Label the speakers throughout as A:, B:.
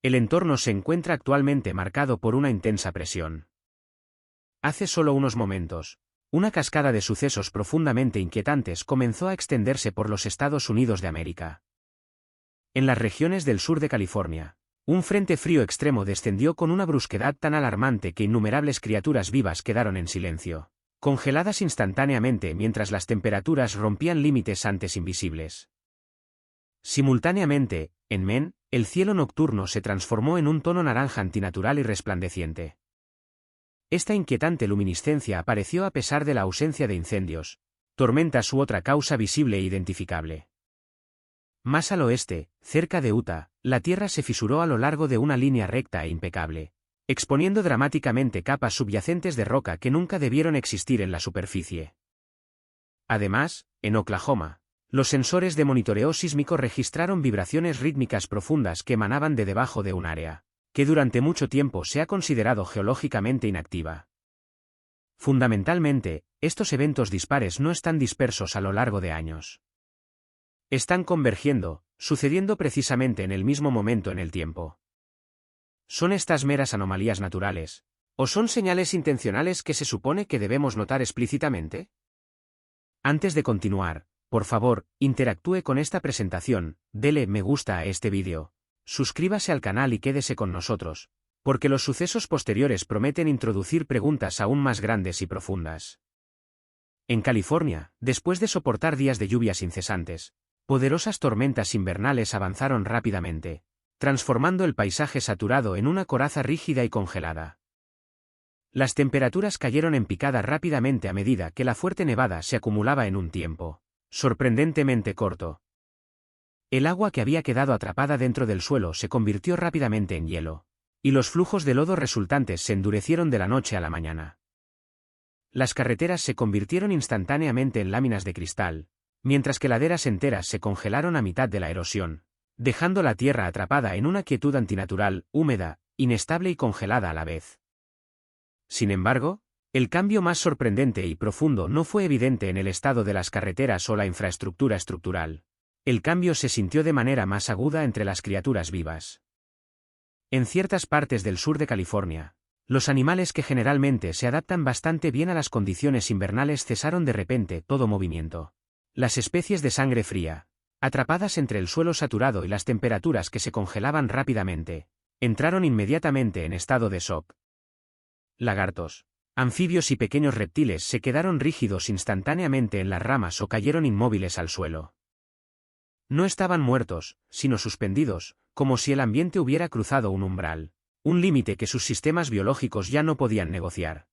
A: El entorno se encuentra actualmente marcado por una intensa presión. Hace solo unos momentos, una cascada de sucesos profundamente inquietantes comenzó a extenderse por los Estados Unidos de América. En las regiones del sur de California, un frente frío extremo descendió con una brusquedad tan alarmante que innumerables criaturas vivas quedaron en silencio, congeladas instantáneamente mientras las temperaturas rompían límites antes invisibles. Simultáneamente, en Maine, el cielo nocturno se transformó en un tono naranja antinatural y resplandeciente. Esta inquietante luminiscencia apareció a pesar de la ausencia de incendios, tormentas u otra causa visible e identificable. Más al oeste, cerca de Utah, la Tierra se fisuró a lo largo de una línea recta e impecable, exponiendo dramáticamente capas subyacentes de roca que nunca debieron existir en la superficie. Además, en Oklahoma, los sensores de monitoreo sísmico registraron vibraciones rítmicas profundas que emanaban de debajo de un área que durante mucho tiempo se ha considerado geológicamente inactiva. Fundamentalmente, estos eventos dispares no están dispersos a lo largo de años. Están convergiendo, sucediendo precisamente en el mismo momento en el tiempo. ¿Son estas meras anomalías naturales, o son señales intencionales que se supone que debemos notar explícitamente? Antes de continuar, por favor, interactúe con esta presentación, dele me gusta a este vídeo. Suscríbase al canal y quédese con nosotros, porque los sucesos posteriores prometen introducir preguntas aún más grandes y profundas. En California, después de soportar días de lluvias incesantes, poderosas tormentas invernales avanzaron rápidamente, transformando el paisaje saturado en una coraza rígida y congelada. Las temperaturas cayeron en picada rápidamente a medida que la fuerte nevada se acumulaba en un tiempo sorprendentemente corto. El agua que había quedado atrapada dentro del suelo se convirtió rápidamente en hielo, y los flujos de lodo resultantes se endurecieron de la noche a la mañana. Las carreteras se convirtieron instantáneamente en láminas de cristal, mientras que laderas enteras se congelaron a mitad de la erosión, dejando la tierra atrapada en una quietud antinatural, húmeda, inestable y congelada a la vez. Sin embargo, el cambio más sorprendente y profundo no fue evidente en el estado de las carreteras o la infraestructura estructural. El cambio se sintió de manera más aguda entre las criaturas vivas. En ciertas partes del sur de California, los animales que generalmente se adaptan bastante bien a las condiciones invernales cesaron de repente todo movimiento. Las especies de sangre fría, atrapadas entre el suelo saturado y las temperaturas que se congelaban rápidamente, entraron inmediatamente en estado de shock. Lagartos, anfibios y pequeños reptiles se quedaron rígidos instantáneamente en las ramas o cayeron inmóviles al suelo. No estaban muertos, sino suspendidos, como si el ambiente hubiera cruzado un umbral, un límite que sus sistemas biológicos ya no podían negociar.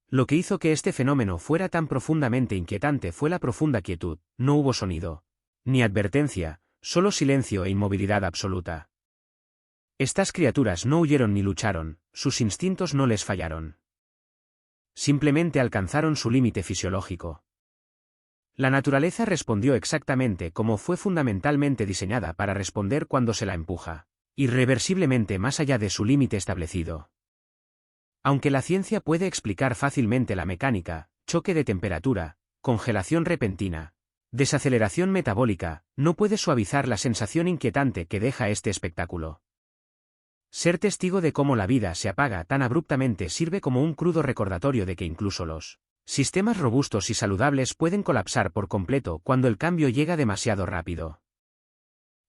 A: Lo que hizo que este fenómeno fuera tan profundamente inquietante fue la profunda quietud. No hubo sonido, ni advertencia, solo silencio e inmovilidad absoluta. Estas criaturas no huyeron ni lucharon, sus instintos no les fallaron. Simplemente alcanzaron su límite fisiológico. La naturaleza respondió exactamente como fue fundamentalmente diseñada para responder cuando se la empuja, irreversiblemente más allá de su límite establecido. Aunque la ciencia puede explicar fácilmente la mecánica, choque de temperatura, congelación repentina, desaceleración metabólica, no puede suavizar la sensación inquietante que deja este espectáculo. Ser testigo de cómo la vida se apaga tan abruptamente sirve como un crudo recordatorio de que incluso los sistemas robustos y saludables pueden colapsar por completo cuando el cambio llega demasiado rápido.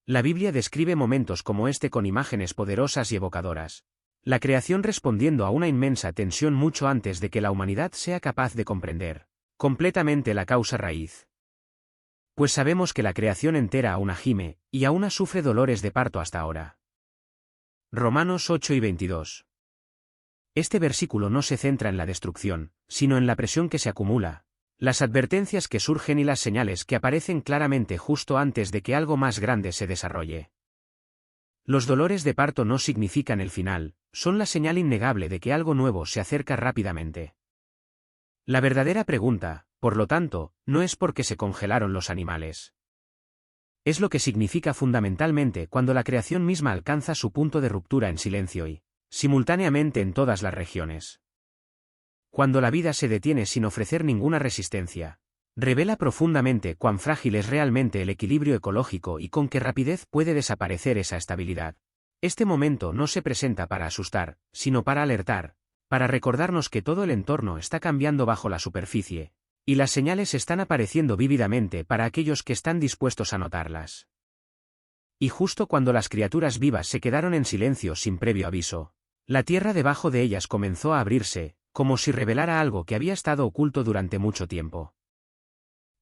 A: La Biblia describe momentos como este con imágenes poderosas y evocadoras. La creación respondiendo a una inmensa tensión mucho antes de que la humanidad sea capaz de comprender completamente la causa raíz. Pues sabemos que la creación entera aún gime, y aún sufre dolores de parto hasta ahora. Romanos 8 y 22. Este versículo no se centra en la destrucción, sino en la presión que se acumula, las advertencias que surgen y las señales que aparecen claramente justo antes de que algo más grande se desarrolle. Los dolores de parto no significan el final, son la señal innegable de que algo nuevo se acerca rápidamente. La verdadera pregunta, por lo tanto, no es por qué se congelaron los animales. Es lo que significa fundamentalmente cuando la creación misma alcanza su punto de ruptura en silencio y, simultáneamente en todas las regiones. Cuando la vida se detiene sin ofrecer ninguna resistencia, revela profundamente cuán frágil es realmente el equilibrio ecológico y con qué rapidez puede desaparecer esa estabilidad. Este momento no se presenta para asustar, sino para alertar, para recordarnos que todo el entorno está cambiando bajo la superficie, y las señales están apareciendo vívidamente para aquellos que están dispuestos a notarlas. Y justo cuando las criaturas vivas se quedaron en silencio sin previo aviso, la tierra debajo de ellas comenzó a abrirse, como si revelara algo que había estado oculto durante mucho tiempo.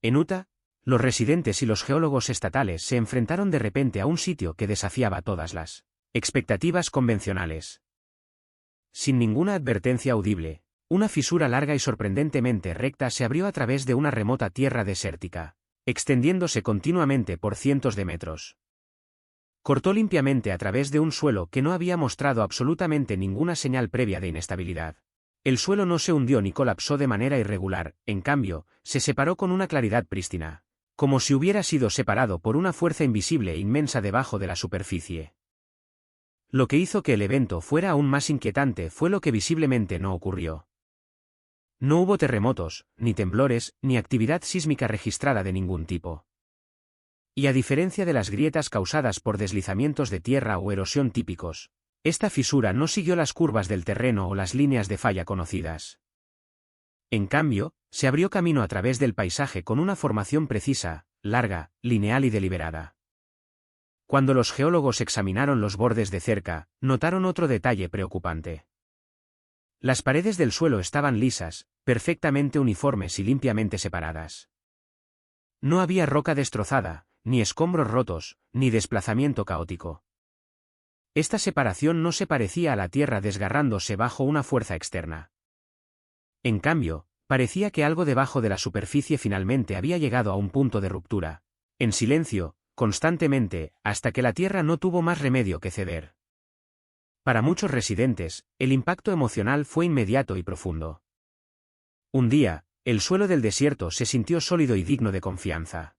A: En Utah, los residentes y los geólogos estatales se enfrentaron de repente a un sitio que desafiaba todas las expectativas convencionales. Sin ninguna advertencia audible, una fisura larga y sorprendentemente recta se abrió a través de una remota tierra desértica, extendiéndose continuamente por cientos de metros. Cortó limpiamente a través de un suelo que no había mostrado absolutamente ninguna señal previa de inestabilidad. El suelo no se hundió ni colapsó de manera irregular, en cambio, se separó con una claridad prístina, como si hubiera sido separado por una fuerza invisible e inmensa debajo de la superficie. Lo que hizo que el evento fuera aún más inquietante fue lo que visiblemente no ocurrió. No hubo terremotos, ni temblores, ni actividad sísmica registrada de ningún tipo. Y a diferencia de las grietas causadas por deslizamientos de tierra o erosión típicos, esta fisura no siguió las curvas del terreno o las líneas de falla conocidas. En cambio, se abrió camino a través del paisaje con una formación precisa, larga, lineal y deliberada. Cuando los geólogos examinaron los bordes de cerca, notaron otro detalle preocupante. Las paredes del suelo estaban lisas, perfectamente uniformes y limpiamente separadas. No había roca destrozada, ni escombros rotos, ni desplazamiento caótico. Esta separación no se parecía a la tierra desgarrándose bajo una fuerza externa. En cambio, parecía que algo debajo de la superficie finalmente había llegado a un punto de ruptura, en silencio, constantemente, hasta que la tierra no tuvo más remedio que ceder. Para muchos residentes, el impacto emocional fue inmediato y profundo. Un día, el suelo del desierto se sintió sólido y digno de confianza.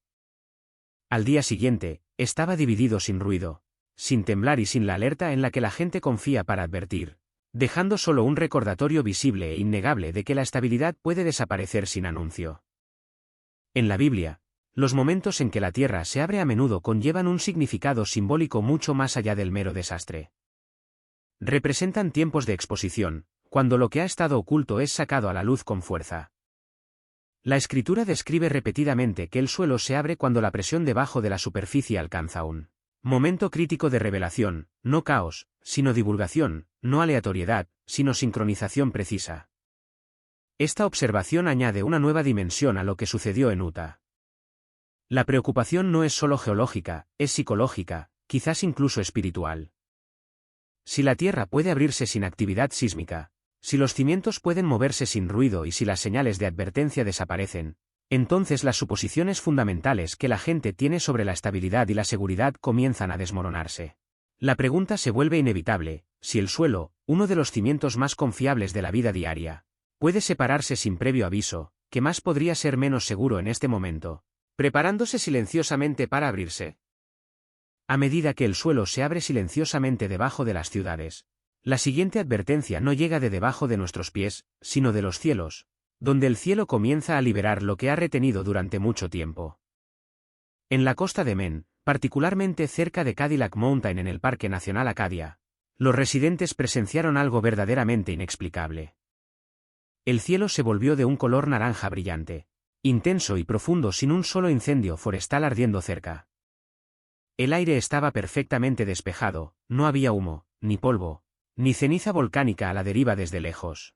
A: Al día siguiente, estaba dividido sin ruido, sin temblar y sin la alerta en la que la gente confía para advertir, dejando solo un recordatorio visible e innegable de que la estabilidad puede desaparecer sin anuncio. En la Biblia, los momentos en que la tierra se abre a menudo conllevan un significado simbólico mucho más allá del mero desastre. Representan tiempos de exposición, cuando lo que ha estado oculto es sacado a la luz con fuerza. La Escritura describe repetidamente que el suelo se abre cuando la presión debajo de la superficie alcanza un momento crítico de revelación, no caos, sino divulgación, no aleatoriedad, sino sincronización precisa. Esta observación añade una nueva dimensión a lo que sucedió en Utah. La preocupación no es solo geológica, es psicológica, quizás incluso espiritual. Si la tierra puede abrirse sin actividad sísmica, si los cimientos pueden moverse sin ruido y si las señales de advertencia desaparecen, entonces las suposiciones fundamentales que la gente tiene sobre la estabilidad y la seguridad comienzan a desmoronarse. La pregunta se vuelve inevitable: si el suelo, uno de los cimientos más confiables de la vida diaria, puede separarse sin previo aviso, ¿qué más podría ser menos seguro en este momento, preparándose silenciosamente para abrirse? A medida que el suelo se abre silenciosamente debajo de las ciudades, la siguiente advertencia no llega de debajo de nuestros pies, sino de los cielos, donde el cielo comienza a liberar lo que ha retenido durante mucho tiempo. En la costa de Maine, particularmente cerca de Cadillac Mountain en el Parque Nacional Acadia, los residentes presenciaron algo verdaderamente inexplicable. El cielo se volvió de un color naranja brillante, intenso y profundo sin un solo incendio forestal ardiendo cerca. El aire estaba perfectamente despejado, no había humo, ni polvo, ni ceniza volcánica a la deriva desde lejos.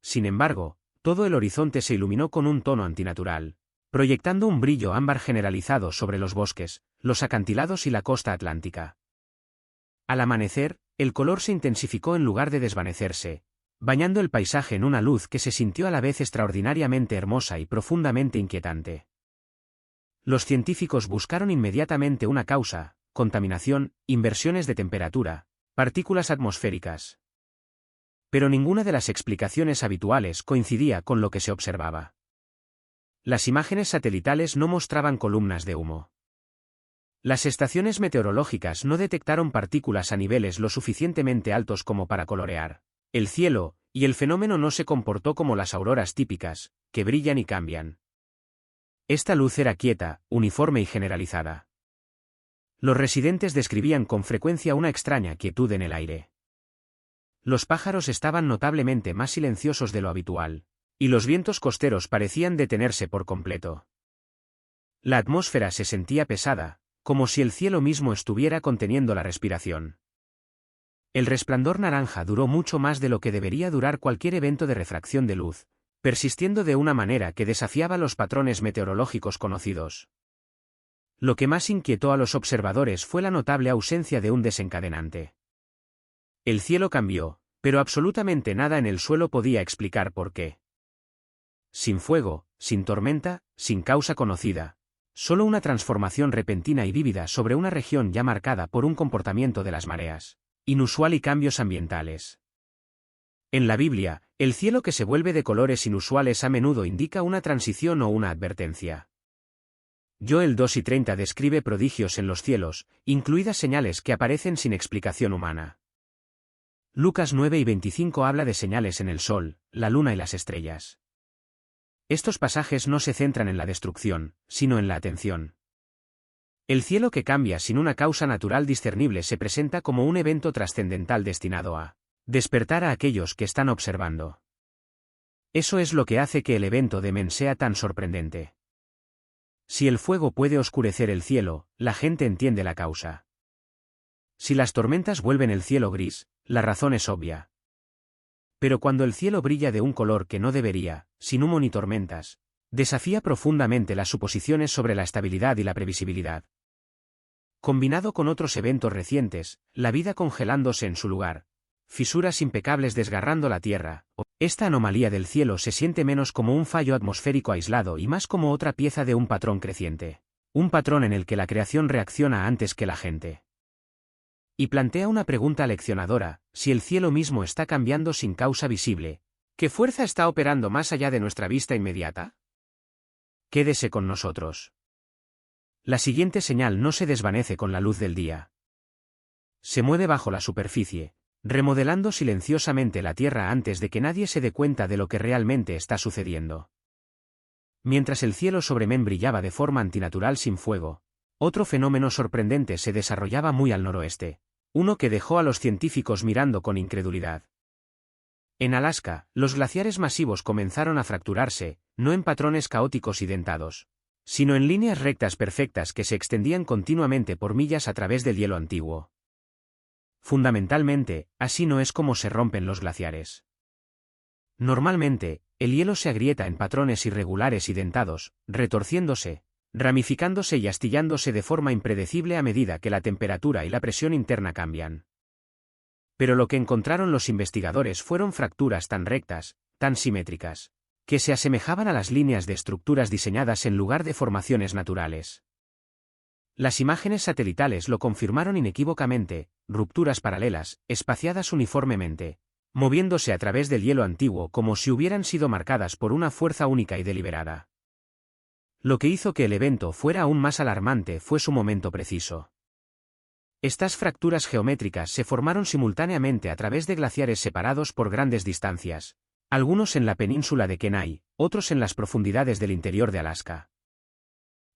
A: Sin embargo, todo el horizonte se iluminó con un tono antinatural, proyectando un brillo ámbar generalizado sobre los bosques, los acantilados y la costa atlántica. Al amanecer, el color se intensificó en lugar de desvanecerse, bañando el paisaje en una luz que se sintió a la vez extraordinariamente hermosa y profundamente inquietante. Los científicos buscaron inmediatamente una causa: contaminación, inversiones de temperatura, partículas atmosféricas. Pero ninguna de las explicaciones habituales coincidía con lo que se observaba. Las imágenes satelitales no mostraban columnas de humo. Las estaciones meteorológicas no detectaron partículas a niveles lo suficientemente altos como para colorear el cielo, y el fenómeno no se comportó como las auroras típicas, que brillan y cambian. Esta luz era quieta, uniforme y generalizada. Los residentes describían con frecuencia una extraña quietud en el aire. Los pájaros estaban notablemente más silenciosos de lo habitual, y los vientos costeros parecían detenerse por completo. La atmósfera se sentía pesada, como si el cielo mismo estuviera conteniendo la respiración. El resplandor naranja duró mucho más de lo que debería durar cualquier evento de refracción de luz, persistiendo de una manera que desafiaba los patrones meteorológicos conocidos. Lo que más inquietó a los observadores fue la notable ausencia de un desencadenante. El cielo cambió, pero absolutamente nada en el suelo podía explicar por qué. Sin fuego, sin tormenta, sin causa conocida. Solo una transformación repentina y vívida sobre una región ya marcada por un comportamiento de las mareas inusual y cambios ambientales. En la Biblia, el cielo que se vuelve de colores inusuales a menudo indica una transición o una advertencia. Joel 2:30 describe prodigios en los cielos, incluidas señales que aparecen sin explicación humana. Lucas 9:25 habla de señales en el sol, la luna y las estrellas. Estos pasajes no se centran en la destrucción, sino en la atención. El cielo que cambia sin una causa natural discernible se presenta como un evento trascendental destinado a despertar a aquellos que están observando. Eso es lo que hace que el evento de Men sea tan sorprendente. Si el fuego puede oscurecer el cielo, la gente entiende la causa. Si las tormentas vuelven el cielo gris, la razón es obvia. Pero cuando el cielo brilla de un color que no debería, sin humo ni tormentas, desafía profundamente las suposiciones sobre la estabilidad y la previsibilidad. Combinado con otros eventos recientes, la vida congelándose en su lugar, fisuras impecables desgarrando la tierra, esta anomalía del cielo se siente menos como un fallo atmosférico aislado y más como otra pieza de un patrón creciente. Un patrón en el que la creación reacciona antes que la gente. Y plantea una pregunta leccionadora: si el cielo mismo está cambiando sin causa visible, ¿qué fuerza está operando más allá de nuestra vista inmediata? Quédese con nosotros. La siguiente señal no se desvanece con la luz del día. Se mueve bajo la superficie, remodelando silenciosamente la tierra antes de que nadie se dé cuenta de lo que realmente está sucediendo. Mientras el cielo sobre Men brillaba de forma antinatural sin fuego, otro fenómeno sorprendente se desarrollaba muy al noroeste, uno que dejó a los científicos mirando con incredulidad. En Alaska, los glaciares masivos comenzaron a fracturarse, no en patrones caóticos y dentados, sino en líneas rectas perfectas que se extendían continuamente por millas a través del hielo antiguo. Fundamentalmente, así no es como se rompen los glaciares. Normalmente, el hielo se agrieta en patrones irregulares y dentados, retorciéndose, ramificándose y astillándose de forma impredecible a medida que la temperatura y la presión interna cambian. Pero lo que encontraron los investigadores fueron fracturas tan rectas, tan simétricas, que se asemejaban a las líneas de estructuras diseñadas en lugar de formaciones naturales. Las imágenes satelitales lo confirmaron inequívocamente: rupturas paralelas, espaciadas uniformemente, moviéndose a través del hielo antiguo como si hubieran sido marcadas por una fuerza única y deliberada. Lo que hizo que el evento fuera aún más alarmante fue su momento preciso. Estas fracturas geométricas se formaron simultáneamente a través de glaciares separados por grandes distancias, algunos en la península de Kenai, otros en las profundidades del interior de Alaska.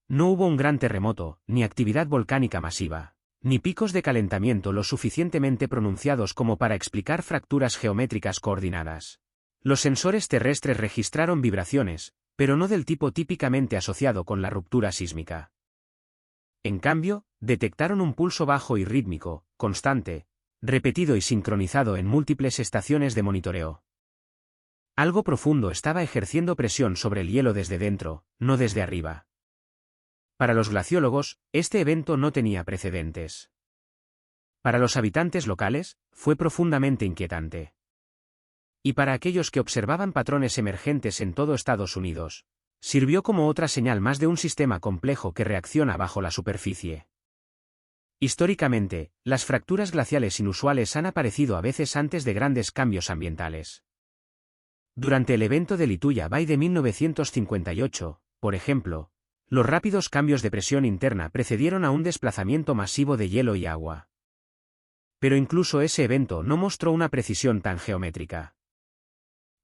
A: No hubo un gran terremoto, ni actividad volcánica masiva, ni picos de calentamiento lo suficientemente pronunciados como para explicar fracturas geométricas coordinadas. Los sensores terrestres registraron vibraciones, pero no del tipo típicamente asociado con la ruptura sísmica. En cambio, detectaron un pulso bajo y rítmico, constante, repetido y sincronizado en múltiples estaciones de monitoreo. Algo profundo estaba ejerciendo presión sobre el hielo desde dentro, no desde arriba. Para los glaciólogos, este evento no tenía precedentes. Para los habitantes locales, fue profundamente inquietante. Y para aquellos que observaban patrones emergentes en todo Estados Unidos, sirvió como otra señal más de un sistema complejo que reacciona bajo la superficie. Históricamente, las fracturas glaciales inusuales han aparecido a veces antes de grandes cambios ambientales. Durante el evento de Lituya Bay de 1958, por ejemplo, los rápidos cambios de presión interna precedieron a un desplazamiento masivo de hielo y agua. Pero incluso ese evento no mostró una precisión tan geométrica.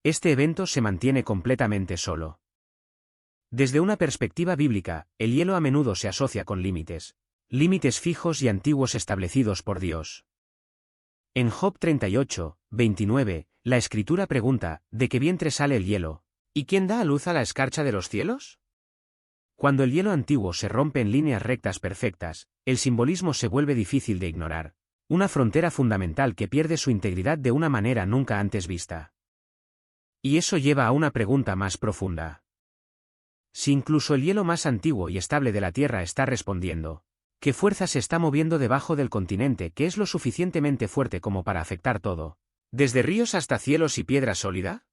A: Este evento se mantiene completamente solo. Desde una perspectiva bíblica, el hielo a menudo se asocia con límites, límites fijos y antiguos establecidos por Dios. En Job 38, 29, la Escritura pregunta, ¿de qué vientre sale el hielo? ¿Y quién da a luz a la escarcha de los cielos? Cuando el hielo antiguo se rompe en líneas rectas perfectas, el simbolismo se vuelve difícil de ignorar, una frontera fundamental que pierde su integridad de una manera nunca antes vista. Y eso lleva a una pregunta más profunda. Si incluso el hielo más antiguo y estable de la Tierra está respondiendo, ¿qué fuerza se está moviendo debajo del continente que es lo suficientemente fuerte como para afectar todo, desde ríos hasta cielos y piedra sólida?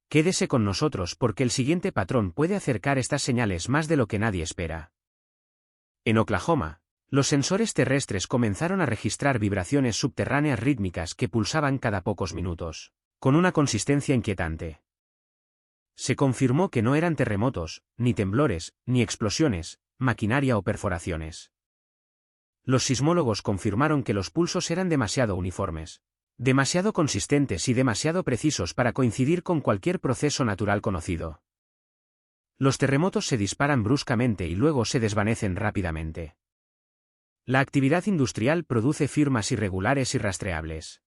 A: Quédese con nosotros porque el siguiente patrón puede acercar estas señales más de lo que nadie espera. En Oklahoma, los sensores terrestres comenzaron a registrar vibraciones subterráneas rítmicas que pulsaban cada pocos minutos, con una consistencia inquietante. Se confirmó que no eran terremotos, ni temblores, ni explosiones, maquinaria o perforaciones. Los sismólogos confirmaron que los pulsos eran demasiado uniformes, demasiado consistentes y demasiado precisos para coincidir con cualquier proceso natural conocido. Los terremotos se disparan bruscamente y luego se desvanecen rápidamente. La actividad industrial produce firmas irregulares y rastreables.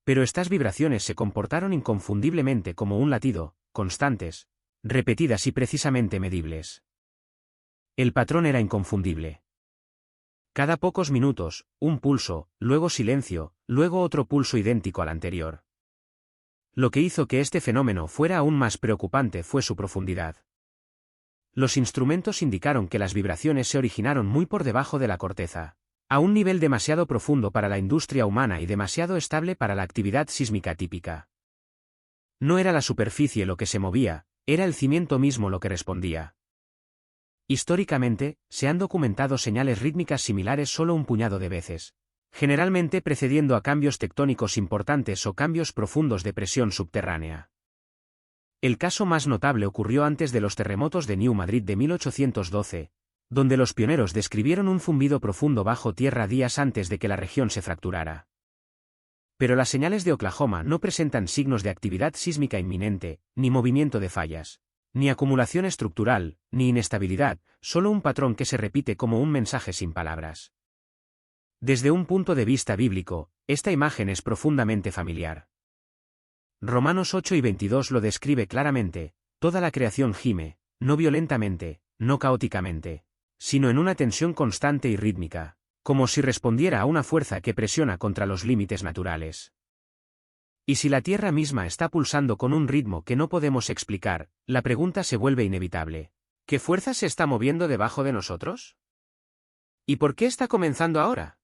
A: Pero estas vibraciones se comportaron inconfundiblemente como un latido, constantes, repetidas y precisamente medibles. El patrón era inconfundible. Cada pocos minutos, un pulso, luego silencio, luego otro pulso idéntico al anterior. Lo que hizo que este fenómeno fuera aún más preocupante fue su profundidad. Los instrumentos indicaron que las vibraciones se originaron muy por debajo de la corteza, a un nivel demasiado profundo para la industria humana y demasiado estable para la actividad sísmica típica. No era la superficie lo que se movía, era el cimiento mismo lo que respondía. Históricamente, se han documentado señales rítmicas similares solo un puñado de veces, generalmente precediendo a cambios tectónicos importantes o cambios profundos de presión subterránea. El caso más notable ocurrió antes de los terremotos de New Madrid de 1812, donde los pioneros describieron un zumbido profundo bajo tierra días antes de que la región se fracturara. Pero las señales de Oklahoma no presentan signos de actividad sísmica inminente, ni movimiento de fallas, ni acumulación estructural, ni inestabilidad, solo un patrón que se repite como un mensaje sin palabras. Desde un punto de vista bíblico, esta imagen es profundamente familiar. Romanos 8 y 22 lo describe claramente: toda la creación gime, no violentamente, no caóticamente, sino en una tensión constante y rítmica, como si respondiera a una fuerza que presiona contra los límites naturales. Y si la Tierra misma está pulsando con un ritmo que no podemos explicar, la pregunta se vuelve inevitable: ¿qué fuerza se está moviendo debajo de nosotros? ¿Y por qué está comenzando ahora?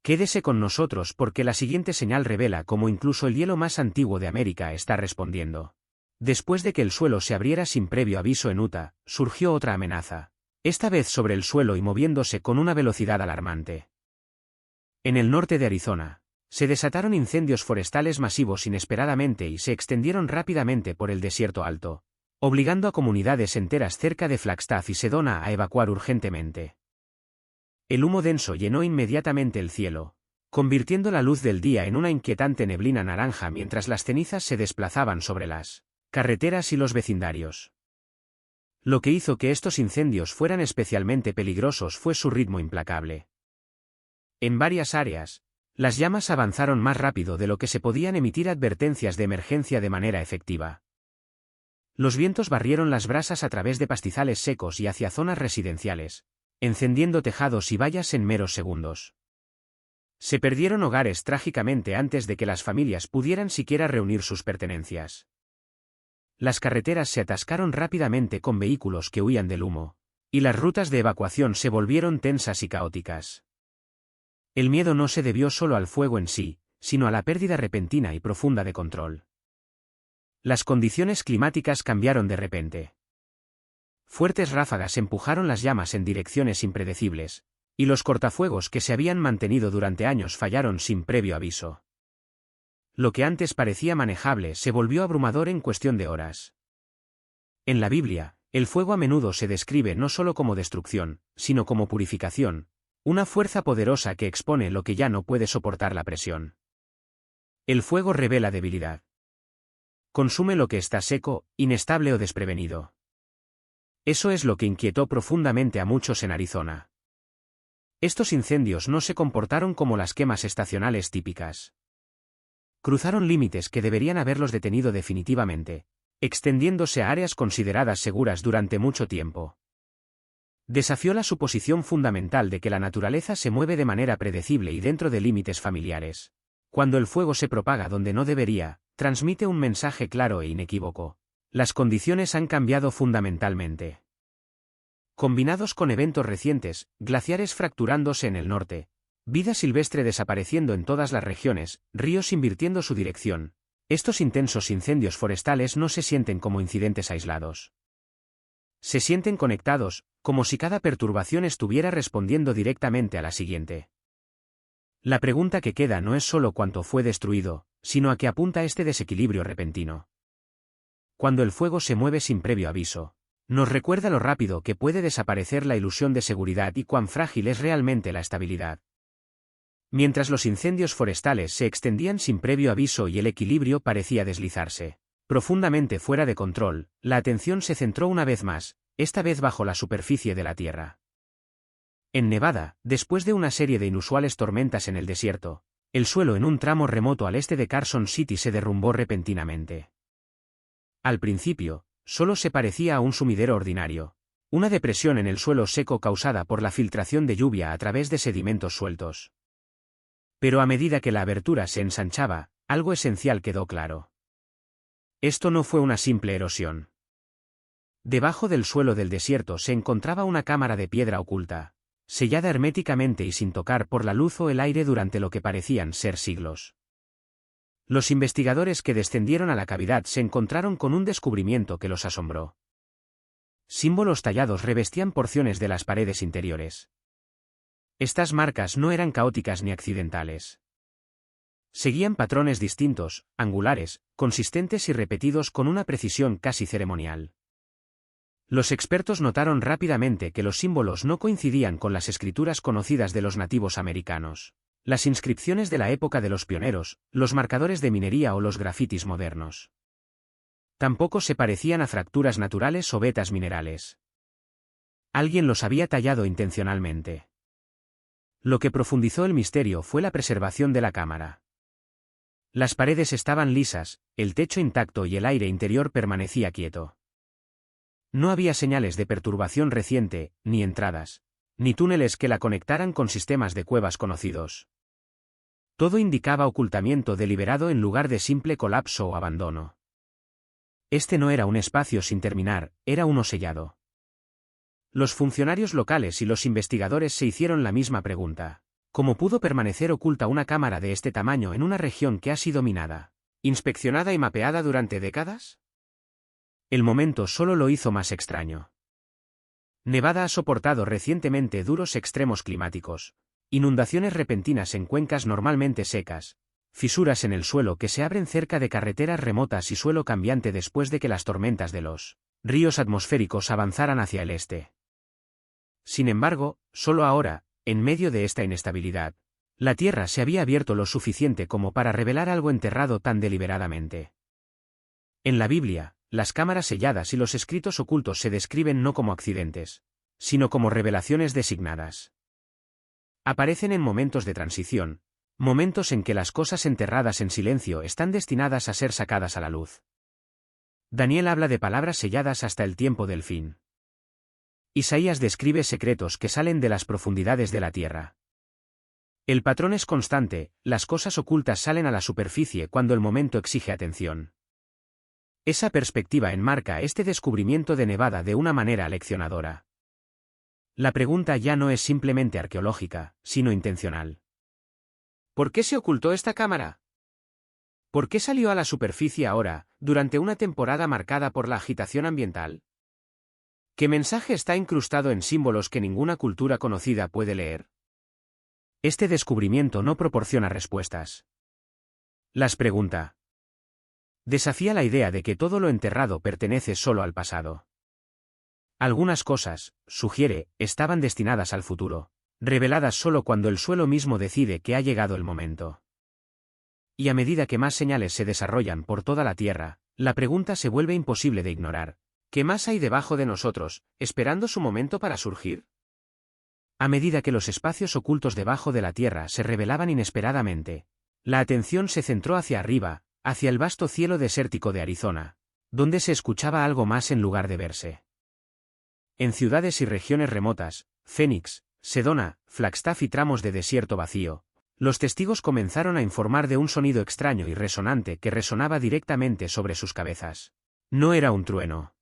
A: Quédese con nosotros porque la siguiente señal revela cómo incluso el hielo más antiguo de América está respondiendo. Después de que el suelo se abriera sin previo aviso en Utah, surgió otra amenaza, esta vez sobre el suelo y moviéndose con una velocidad alarmante. En el norte de Arizona, se desataron incendios forestales masivos inesperadamente y se extendieron rápidamente por el desierto alto, obligando a comunidades enteras cerca de Flagstaff y Sedona a evacuar urgentemente. El humo denso llenó inmediatamente el cielo, convirtiendo la luz del día en una inquietante neblina naranja mientras las cenizas se desplazaban sobre las carreteras y los vecindarios. Lo que hizo que estos incendios fueran especialmente peligrosos fue su ritmo implacable. En varias áreas, las llamas avanzaron más rápido de lo que se podían emitir advertencias de emergencia de manera efectiva. Los vientos barrieron las brasas a través de pastizales secos y hacia zonas residenciales, encendiendo tejados y vallas en meros segundos. Se perdieron hogares trágicamente antes de que las familias pudieran siquiera reunir sus pertenencias. Las carreteras se atascaron rápidamente con vehículos que huían del humo, y las rutas de evacuación se volvieron tensas y caóticas. El miedo no se debió solo al fuego en sí, sino a la pérdida repentina y profunda de control. Las condiciones climáticas cambiaron de repente. Fuertes ráfagas empujaron las llamas en direcciones impredecibles, y los cortafuegos que se habían mantenido durante años fallaron sin previo aviso. Lo que antes parecía manejable se volvió abrumador en cuestión de horas. En la Biblia, el fuego a menudo se describe no solo como destrucción, sino como purificación, una fuerza poderosa que expone lo que ya no puede soportar la presión. El fuego revela debilidad. Consume lo que está seco, inestable o desprevenido. Eso es lo que inquietó profundamente a muchos en Arizona. Estos incendios no se comportaron como las quemas estacionales típicas. Cruzaron límites que deberían haberlos detenido definitivamente, extendiéndose a áreas consideradas seguras durante mucho tiempo. Desafió la suposición fundamental de que la naturaleza se mueve de manera predecible y dentro de límites familiares. Cuando el fuego se propaga donde no debería, transmite un mensaje claro e inequívoco. Las condiciones han cambiado fundamentalmente. Combinados con eventos recientes, glaciares fracturándose en el norte, vida silvestre desapareciendo en todas las regiones, ríos invirtiendo su dirección, estos intensos incendios forestales no se sienten como incidentes aislados. Se sienten conectados, como si cada perturbación estuviera respondiendo directamente a la siguiente. La pregunta que queda no es solo cuánto fue destruido, sino a qué apunta este desequilibrio repentino. Cuando el fuego se mueve sin previo aviso, nos recuerda lo rápido que puede desaparecer la ilusión de seguridad y cuán frágil es realmente la estabilidad. Mientras los incendios forestales se extendían sin previo aviso y el equilibrio parecía deslizarse profundamente fuera de control, la atención se centró una vez más, esta vez bajo la superficie de la Tierra. En Nevada, después de una serie de inusuales tormentas en el desierto, el suelo en un tramo remoto al este de Carson City se derrumbó repentinamente. Al principio, solo se parecía a un sumidero ordinario, una depresión en el suelo seco causada por la filtración de lluvia a través de sedimentos sueltos. Pero a medida que la abertura se ensanchaba, algo esencial quedó claro. Esto no fue una simple erosión. Debajo del suelo del desierto se encontraba una cámara de piedra oculta, sellada herméticamente y sin tocar por la luz o el aire durante lo que parecían ser siglos. Los investigadores que descendieron a la cavidad se encontraron con un descubrimiento que los asombró. Símbolos tallados revestían porciones de las paredes interiores. Estas marcas no eran caóticas ni accidentales. Seguían patrones distintos, angulares, consistentes y repetidos con una precisión casi ceremonial. Los expertos notaron rápidamente que los símbolos no coincidían con las escrituras conocidas de los nativos americanos, las inscripciones de la época de los pioneros, los marcadores de minería o los grafitis modernos. Tampoco se parecían a fracturas naturales o vetas minerales. Alguien los había tallado intencionalmente. Lo que profundizó el misterio fue la preservación de la cámara. Las paredes estaban lisas, el techo intacto y el aire interior permanecía quieto. No había señales de perturbación reciente, ni entradas, ni túneles que la conectaran con sistemas de cuevas conocidos. Todo indicaba ocultamiento deliberado en lugar de simple colapso o abandono. Este no era un espacio sin terminar, era uno sellado. Los funcionarios locales y los investigadores se hicieron la misma pregunta. ¿Cómo pudo permanecer oculta una cámara de este tamaño en una región que ha sido minada, inspeccionada y mapeada durante décadas? El momento solo lo hizo más extraño. Nevada ha soportado recientemente duros extremos climáticos, inundaciones repentinas en cuencas normalmente secas, fisuras en el suelo que se abren cerca de carreteras remotas y suelo cambiante después de que las tormentas de los ríos atmosféricos avanzaran hacia el este. Sin embargo, solo ahora, en medio de esta inestabilidad, la Tierra se había abierto lo suficiente como para revelar algo enterrado tan deliberadamente. En la Biblia, las cámaras selladas y los escritos ocultos se describen no como accidentes, sino como revelaciones designadas. Aparecen en momentos de transición, momentos en que las cosas enterradas en silencio están destinadas a ser sacadas a la luz. Daniel habla de palabras selladas hasta el tiempo del fin. Isaías describe secretos que salen de las profundidades de la tierra. El patrón es constante, las cosas ocultas salen a la superficie cuando el momento exige atención. Esa perspectiva enmarca este descubrimiento de Nevada de una manera aleccionadora. La pregunta ya no es simplemente arqueológica, sino intencional. ¿Por qué se ocultó esta cámara? ¿Por qué salió a la superficie ahora, durante una temporada marcada por la agitación ambiental? ¿Qué mensaje está incrustado en símbolos que ninguna cultura conocida puede leer? Este descubrimiento no proporciona respuestas. Las pregunta. Desafía la idea de que todo lo enterrado pertenece solo al pasado. Algunas cosas, sugiere, estaban destinadas al futuro, reveladas solo cuando el suelo mismo decide que ha llegado el momento. Y a medida que más señales se desarrollan por toda la Tierra, la pregunta se vuelve imposible de ignorar. ¿Qué más hay debajo de nosotros, esperando su momento para surgir? A medida que los espacios ocultos debajo de la Tierra se revelaban inesperadamente, la atención se centró hacia arriba, hacia el vasto cielo desértico de Arizona, donde se escuchaba algo más en lugar de verse. En ciudades y regiones remotas, Phoenix, Sedona, Flagstaff y tramos de desierto vacío, los testigos comenzaron a informar de un sonido extraño y resonante que resonaba directamente sobre sus cabezas. No era un trueno.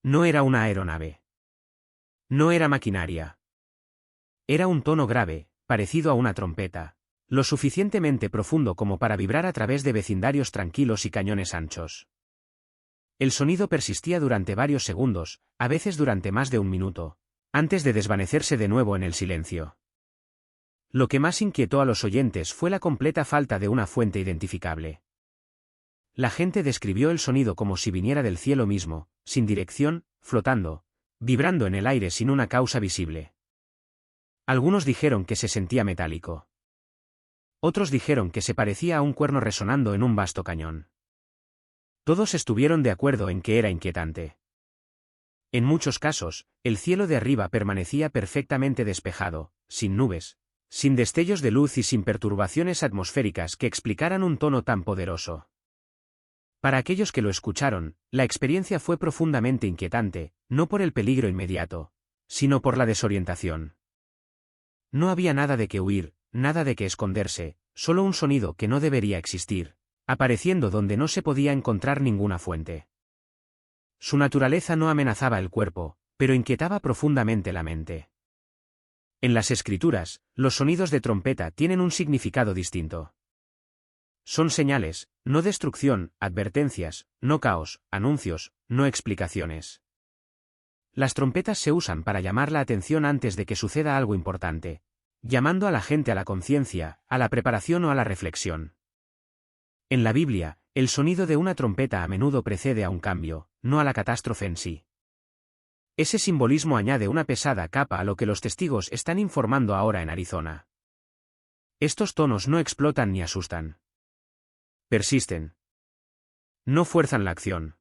A: No era una aeronave. No era maquinaria. Era un tono grave, parecido a una trompeta, lo suficientemente profundo como para vibrar a través de vecindarios tranquilos y cañones anchos. El sonido persistía durante varios segundos, a veces durante más de un minuto, antes de desvanecerse de nuevo en el silencio. Lo que más inquietó a los oyentes fue la completa falta de una fuente identificable. La gente describió el sonido como si viniera del cielo mismo, sin dirección, flotando, vibrando en el aire sin una causa visible. Algunos dijeron que se sentía metálico. Otros dijeron que se parecía a un cuerno resonando en un vasto cañón. Todos estuvieron de acuerdo en que era inquietante. En muchos casos, el cielo de arriba permanecía perfectamente despejado, sin nubes, sin destellos de luz y sin perturbaciones atmosféricas que explicaran un tono tan poderoso. Para aquellos que lo escucharon, la experiencia fue profundamente inquietante, no por el peligro inmediato, sino por la desorientación. No había nada de qué huir, nada de qué esconderse, solo un sonido que no debería existir, apareciendo donde no se podía encontrar ninguna fuente. Su naturaleza no amenazaba el cuerpo, pero inquietaba profundamente la mente. En las Escrituras, los sonidos de trompeta tienen un significado distinto. Son señales, no destrucción, advertencias, no caos, anuncios, no explicaciones. Las trompetas se usan para llamar la atención antes de que suceda algo importante, llamando a la gente a la conciencia, a la preparación o a la reflexión. En la Biblia, el sonido de una trompeta a menudo precede a un cambio, no a la catástrofe en sí. Ese simbolismo añade una pesada capa a lo que los testigos están informando ahora en Arizona. Estos tonos no explotan ni asustan. Persisten. No fuerzan la acción.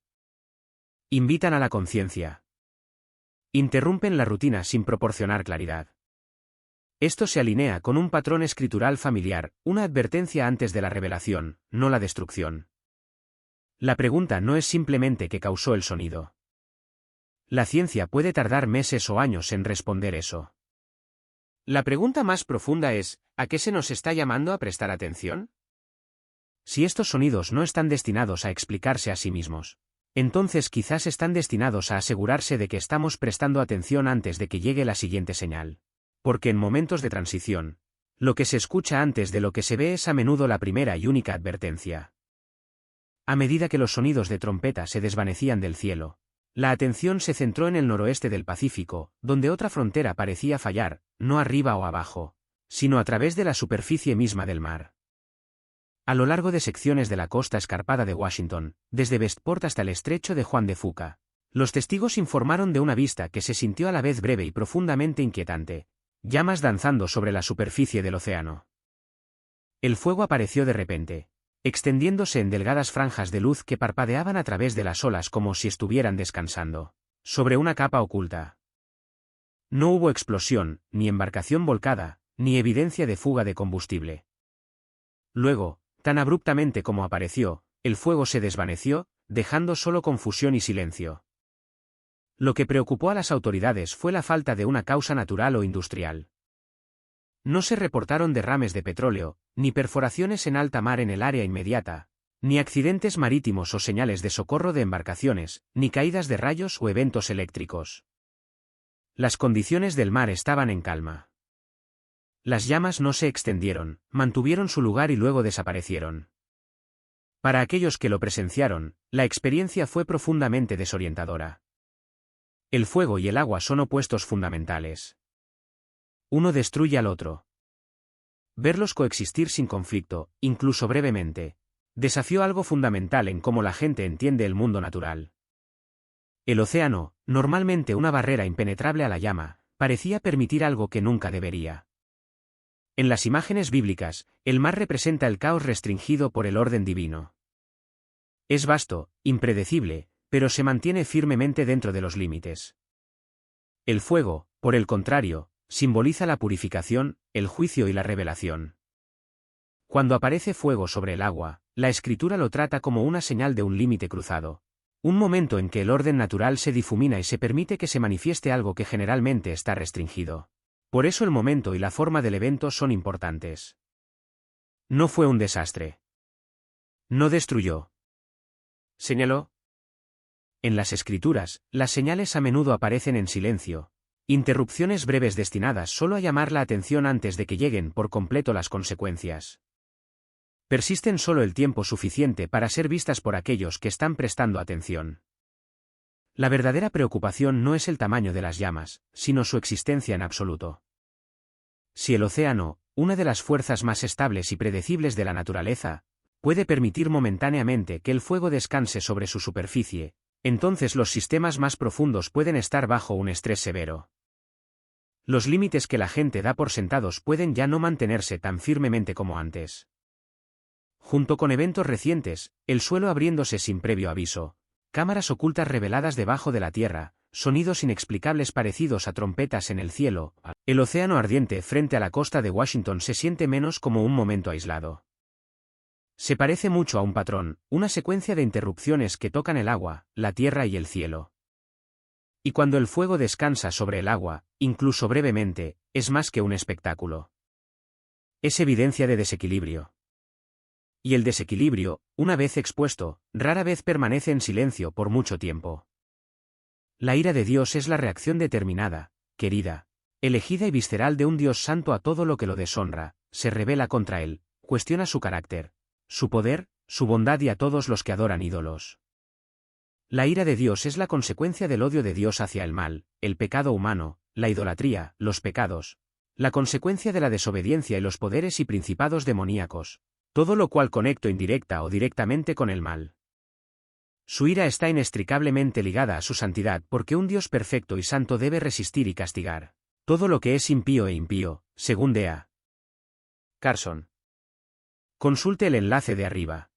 A: Invitan a la conciencia. Interrumpen la rutina sin proporcionar claridad. Esto se alinea con un patrón escritural familiar, una advertencia antes de la revelación, no la destrucción. La pregunta no es simplemente qué causó el sonido. La ciencia puede tardar meses o años en responder eso. La pregunta más profunda es, ¿a qué se nos está llamando a prestar atención? Si estos sonidos no están destinados a explicarse a sí mismos, entonces quizás están destinados a asegurarse de que estamos prestando atención antes de que llegue la siguiente señal. Porque en momentos de transición, lo que se escucha antes de lo que se ve es a menudo la primera y única advertencia. A medida que los sonidos de trompeta se desvanecían del cielo, la atención se centró en el noroeste del Pacífico, donde otra frontera parecía fallar, no arriba o abajo, sino a través de la superficie misma del mar. A lo largo de secciones de la costa escarpada de Washington, desde Westport hasta el estrecho de Juan de Fuca, los testigos informaron de una vista que se sintió a la vez breve y profundamente inquietante, llamas danzando sobre la superficie del océano. El fuego apareció de repente, extendiéndose en delgadas franjas de luz que parpadeaban a través de las olas como si estuvieran descansando, sobre una capa oculta. No hubo explosión, ni embarcación volcada, ni evidencia de fuga de combustible. Luego, tan abruptamente como apareció, el fuego se desvaneció, dejando solo confusión y silencio. Lo que preocupó a las autoridades fue la falta de una causa natural o industrial. No se reportaron derrames de petróleo, ni perforaciones en alta mar en el área inmediata, ni accidentes marítimos o señales de socorro de embarcaciones, ni caídas de rayos o eventos eléctricos. Las condiciones del mar estaban en calma. Las llamas no se extendieron, mantuvieron su lugar y luego desaparecieron. Para aquellos que lo presenciaron, la experiencia fue profundamente desorientadora. El fuego y el agua son opuestos fundamentales. Uno destruye al otro. Verlos coexistir sin conflicto, incluso brevemente, desafió algo fundamental en cómo la gente entiende el mundo natural. El océano, normalmente una barrera impenetrable a la llama, parecía permitir algo que nunca debería. En las imágenes bíblicas, el mar representa el caos restringido por el orden divino. Es vasto, impredecible, pero se mantiene firmemente dentro de los límites. El fuego, por el contrario, simboliza la purificación, el juicio y la revelación. Cuando aparece fuego sobre el agua, la Escritura lo trata como una señal de un límite cruzado. Un momento en que el orden natural se difumina y se permite que se manifieste algo que generalmente está restringido. Por eso el momento y la forma del evento son importantes. No fue un desastre. No destruyó. Señaló. En las Escrituras, las señales a menudo aparecen en silencio. Interrupciones breves destinadas solo a llamar la atención antes de que lleguen por completo las consecuencias. Persisten solo el tiempo suficiente para ser vistas por aquellos que están prestando atención. La verdadera preocupación no es el tamaño de las llamas, sino su existencia en absoluto. Si el océano, una de las fuerzas más estables y predecibles de la naturaleza, puede permitir momentáneamente que el fuego descanse sobre su superficie, entonces los sistemas más profundos pueden estar bajo un estrés severo. Los límites que la gente da por sentados pueden ya no mantenerse tan firmemente como antes. Junto con eventos recientes, el suelo abriéndose sin previo aviso, cámaras ocultas reveladas debajo de la tierra, sonidos inexplicables parecidos a trompetas en el cielo, el océano ardiente frente a la costa de Washington se siente menos como un momento aislado. Se parece mucho a un patrón, una secuencia de interrupciones que tocan el agua, la tierra y el cielo. Y cuando el fuego descansa sobre el agua, incluso brevemente, es más que un espectáculo. Es evidencia de desequilibrio. Y el desequilibrio, una vez expuesto, rara vez permanece en silencio por mucho tiempo. La ira de Dios es la reacción determinada, querida, elegida y visceral de un Dios santo a todo lo que lo deshonra, se rebela contra él, cuestiona su carácter, su poder, su bondad y a todos los que adoran ídolos. La ira de Dios es la consecuencia del odio de Dios hacia el mal, el pecado humano, la idolatría, los pecados, la consecuencia de la desobediencia y los poderes y principados demoníacos, todo lo cual conecta indirecta o directamente con el mal. Su ira está inextricablemente ligada a su santidad porque un Dios perfecto y santo debe resistir y castigar todo lo que es impío e impío, según D.A. Carson. Consulte el enlace de arriba.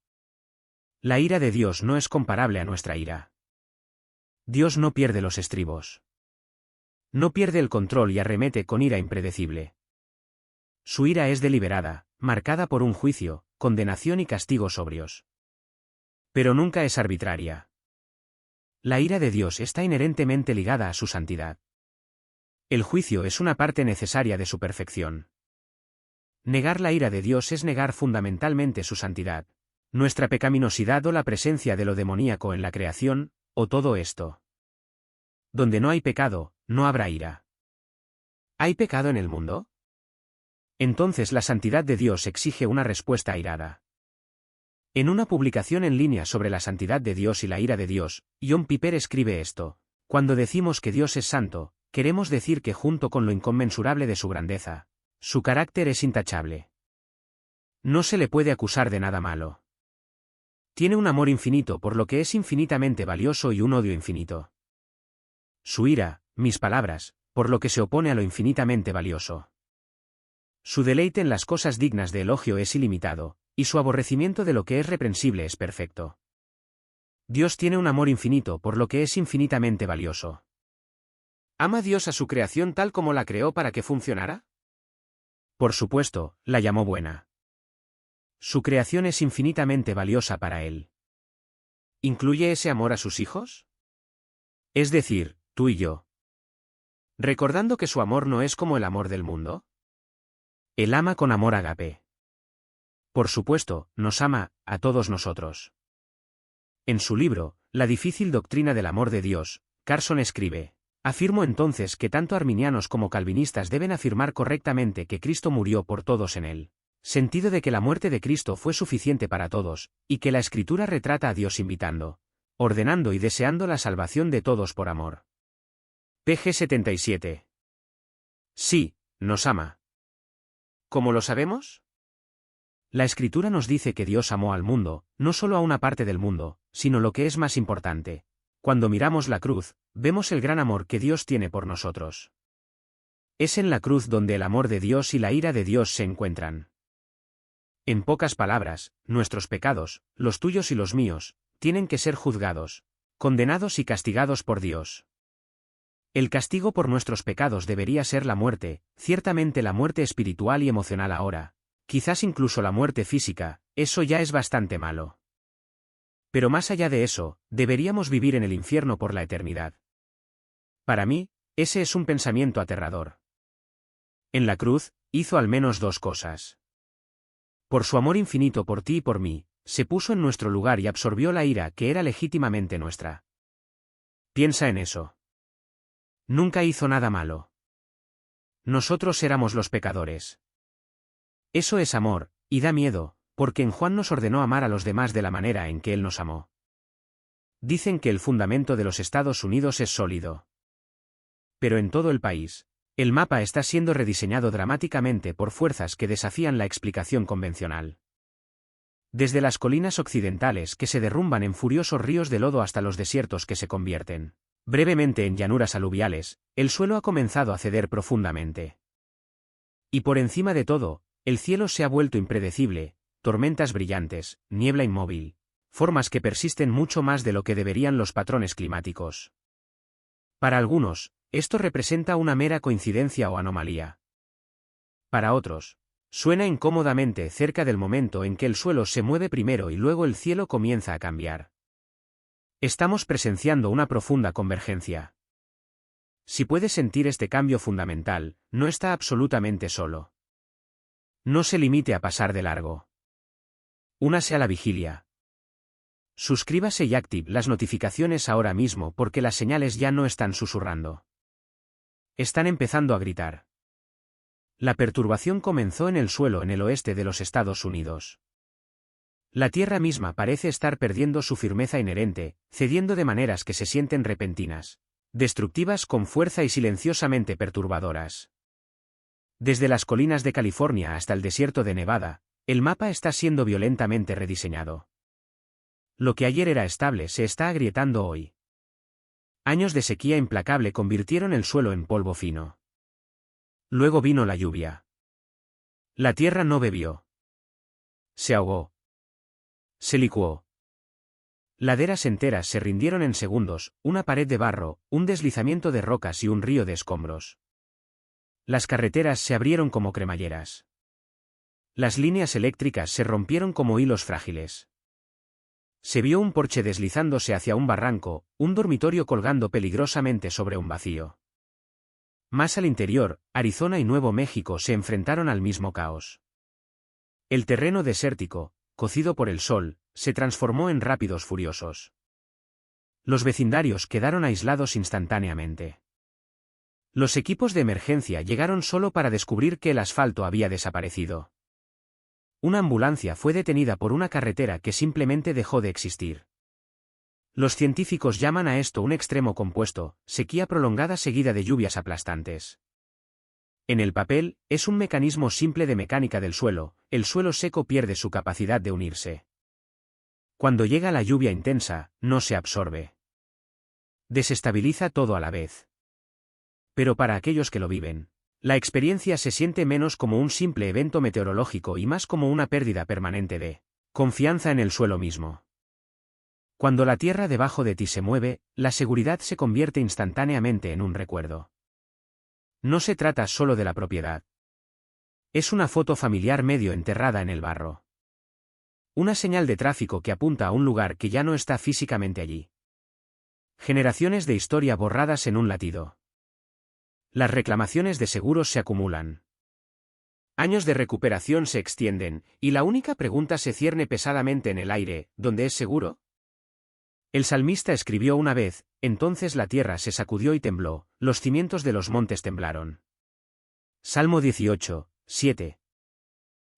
A: La ira de Dios no es comparable a nuestra ira. Dios no pierde los estribos. No pierde el control y arremete con ira impredecible. Su ira es deliberada, marcada por un juicio, condenación y castigo sobrios. Pero nunca es arbitraria. La ira de Dios está inherentemente ligada a su santidad. El juicio es una parte necesaria de su perfección. Negar la ira de Dios es negar fundamentalmente su santidad, nuestra pecaminosidad o la presencia de lo demoníaco en la creación, o todo esto. Donde no hay pecado, no habrá ira. ¿Hay pecado en el mundo? Entonces la santidad de Dios exige una respuesta airada. En una publicación en línea sobre la santidad de Dios y la ira de Dios, John Piper escribe esto: cuando decimos que Dios es santo, queremos decir que junto con lo inconmensurable de su grandeza, su carácter es intachable. No se le puede acusar de nada malo. Tiene un amor infinito por lo que es infinitamente valioso y un odio infinito. Su ira, mis palabras, por lo que se opone a lo infinitamente valioso. Su deleite en las cosas dignas de elogio es ilimitado, y su aborrecimiento de lo que es reprensible es perfecto. Dios tiene un amor infinito por lo que es infinitamente valioso. ¿Ama Dios a su creación tal como la creó para que funcionara? Por supuesto, la llamó buena. Su creación es infinitamente valiosa para Él. ¿Incluye ese amor a sus hijos? Es decir, tú y yo. Recordando que su amor no es como el amor del mundo. Él ama con amor ágape. Por supuesto, nos ama, a todos nosotros. En su libro, La difícil doctrina del amor de Dios, Carson escribe: afirmo entonces que tanto arminianos como calvinistas deben afirmar correctamente que Cristo murió por todos en el sentido de que la muerte de Cristo fue suficiente para todos, y que la Escritura retrata a Dios invitando, ordenando y deseando la salvación de todos por amor. Pg 77. Sí, nos ama. ¿Cómo lo sabemos? La Escritura nos dice que Dios amó al mundo, no solo a una parte del mundo, sino lo que es más importante. Cuando miramos la cruz, vemos el gran amor que Dios tiene por nosotros. Es en la cruz donde el amor de Dios y la ira de Dios se encuentran. En pocas palabras, nuestros pecados, los tuyos y los míos, tienen que ser juzgados, condenados y castigados por Dios. El castigo por nuestros pecados debería ser la muerte, ciertamente la muerte espiritual y emocional ahora, quizás incluso la muerte física, eso ya es bastante malo. Pero más allá de eso, deberíamos vivir en el infierno por la eternidad. Para mí, ese es un pensamiento aterrador. En la cruz, hizo al menos dos cosas. Por su amor infinito por ti y por mí, se puso en nuestro lugar y absorbió la ira que era legítimamente nuestra. Piensa en eso. Nunca hizo nada malo. Nosotros éramos los pecadores. Eso es amor, y da miedo, porque en Juan nos ordenó amar a los demás de la manera en que Él nos amó. Dicen que el fundamento de los Estados Unidos es sólido. Pero en todo el país, el mapa está siendo rediseñado dramáticamente por fuerzas que desafían la explicación convencional. Desde las colinas occidentales que se derrumban en furiosos ríos de lodo hasta los desiertos que se convierten, brevemente en llanuras aluviales, el suelo ha comenzado a ceder profundamente. Y por encima de todo, el cielo se ha vuelto impredecible, tormentas brillantes, niebla inmóvil, formas que persisten mucho más de lo que deberían los patrones climáticos. Para algunos, esto representa una mera coincidencia o anomalía. Para otros, suena incómodamente cerca del momento en que el suelo se mueve primero y luego el cielo comienza a cambiar. Estamos presenciando una profunda convergencia. Si puedes sentir este cambio fundamental, no está absolutamente solo. No se limite a pasar de largo. Únase a la vigilia. Suscríbase y active las notificaciones ahora mismo porque las señales ya no están susurrando. Están empezando a gritar. La perturbación comenzó en el suelo en el oeste de los Estados Unidos. La Tierra misma parece estar perdiendo su firmeza inherente, cediendo de maneras que se sienten repentinas, destructivas con fuerza y silenciosamente perturbadoras. Desde las colinas de California hasta el desierto de Nevada, el mapa está siendo violentamente rediseñado. Lo que ayer era estable se está agrietando hoy. Años de sequía implacable convirtieron el suelo en polvo fino. Luego vino la lluvia. La tierra no bebió. Se ahogó. Se licuó. Laderas enteras se rindieron en segundos, una pared de barro, un deslizamiento de rocas y un río de escombros. Las carreteras se abrieron como cremalleras. Las líneas eléctricas se rompieron como hilos frágiles. Se vio un porche deslizándose hacia un barranco, un dormitorio colgando peligrosamente sobre un vacío. Más al interior, Arizona y Nuevo México se enfrentaron al mismo caos. El terreno desértico, cocido por el sol, se transformó en rápidos furiosos. Los vecindarios quedaron aislados instantáneamente. Los equipos de emergencia llegaron solo para descubrir que el asfalto había desaparecido. Una ambulancia fue detenida por una carretera que simplemente dejó de existir. Los científicos llaman a esto un extremo compuesto, sequía prolongada seguida de lluvias aplastantes. En el papel, es un mecanismo simple de mecánica del suelo, el suelo seco pierde su capacidad de unirse. Cuando llega la lluvia intensa, no se absorbe. Desestabiliza todo a la vez. Pero para aquellos que lo viven, la experiencia se siente menos como un simple evento meteorológico y más como una pérdida permanente de confianza en el suelo mismo. Cuando la tierra debajo de ti se mueve, la seguridad se convierte instantáneamente en un recuerdo. No se trata solo de la propiedad. Es una foto familiar medio enterrada en el barro. Una señal de tráfico que apunta a un lugar que ya no está físicamente allí. Generaciones de historia borradas en un latido. Las reclamaciones de seguros se acumulan. Años de recuperación se extienden, y la única pregunta se cierne pesadamente en el aire, ¿dónde es seguro? El salmista escribió una vez, entonces la tierra se sacudió y tembló, los cimientos de los montes temblaron. Salmo 18, 7.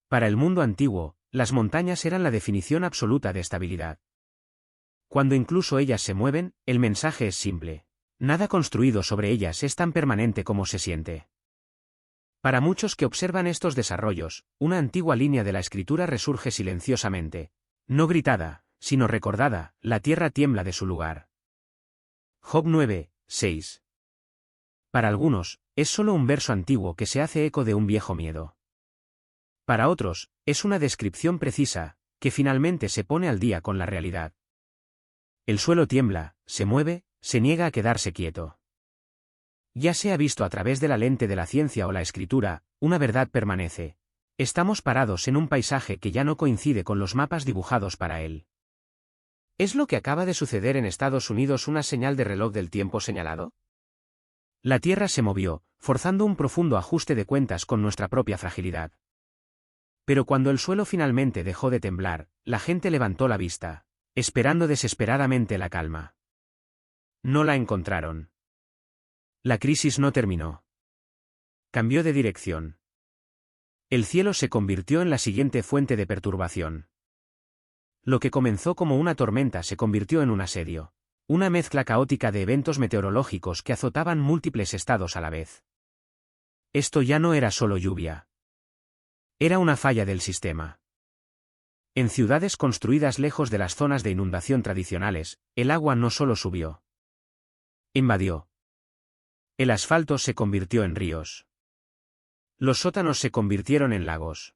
A: Para el mundo antiguo, las montañas eran la definición absoluta de estabilidad. Cuando incluso ellas se mueven, el mensaje es simple. Nada construido sobre ellas es tan permanente como se siente. Para muchos que observan estos desarrollos, una antigua línea de la escritura resurge silenciosamente. No gritada, sino recordada, la tierra tiembla de su lugar. Job 9, 6. Para algunos, es solo un verso antiguo que se hace eco de un viejo miedo. Para otros, es una descripción precisa, que finalmente se pone al día con la realidad. El suelo tiembla, se mueve, se niega a quedarse quieto. Ya sea visto a través de la lente de la ciencia o la escritura, una verdad permanece. Estamos parados en un paisaje que ya no coincide con los mapas dibujados para él. ¿Es lo que acaba de suceder en Estados Unidos una señal de reloj del tiempo señalado? La Tierra se movió, forzando un profundo ajuste de cuentas con nuestra propia fragilidad. Pero cuando el suelo finalmente dejó de temblar, la gente levantó la vista, esperando desesperadamente la calma. No la encontraron. La crisis no terminó. Cambió de dirección. El cielo se convirtió en la siguiente fuente de perturbación. Lo que comenzó como una tormenta se convirtió en un asedio. Una mezcla caótica de eventos meteorológicos que azotaban múltiples estados a la vez. Esto ya no era solo lluvia. Era una falla del sistema. En ciudades construidas lejos de las zonas de inundación tradicionales, el agua no solo subió. Invadió. El asfalto se convirtió en ríos. Los sótanos se convirtieron en lagos.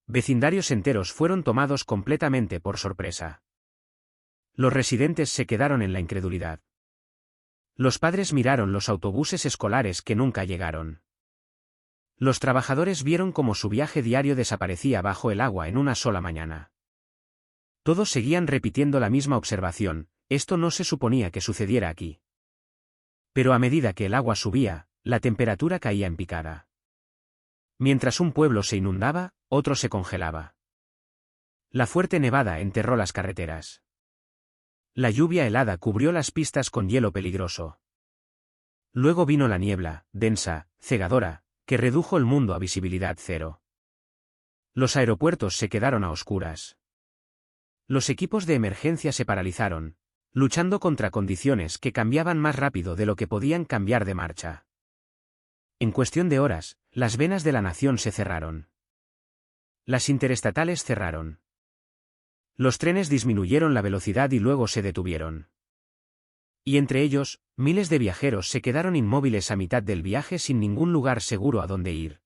A: Vecindarios enteros fueron tomados completamente por sorpresa. Los residentes se quedaron en la incredulidad. Los padres miraron los autobuses escolares que nunca llegaron. Los trabajadores vieron cómo su viaje diario desaparecía bajo el agua en una sola mañana. Todos seguían repitiendo la misma observación: esto no se suponía que sucediera aquí. Pero a medida que el agua subía, la temperatura caía en picada. Mientras un pueblo se inundaba, otro se congelaba. La fuerte nevada enterró las carreteras. La lluvia helada cubrió las pistas con hielo peligroso. Luego vino la niebla, densa, cegadora, que redujo el mundo a visibilidad cero. Los aeropuertos se quedaron a oscuras. Los equipos de emergencia se paralizaron, luchando contra condiciones que cambiaban más rápido de lo que podían cambiar de marcha. En cuestión de horas, las venas de la nación se cerraron. Las interestatales cerraron. Los trenes disminuyeron la velocidad y luego se detuvieron. Y entre ellos, miles de viajeros se quedaron inmóviles a mitad del viaje sin ningún lugar seguro a dónde ir.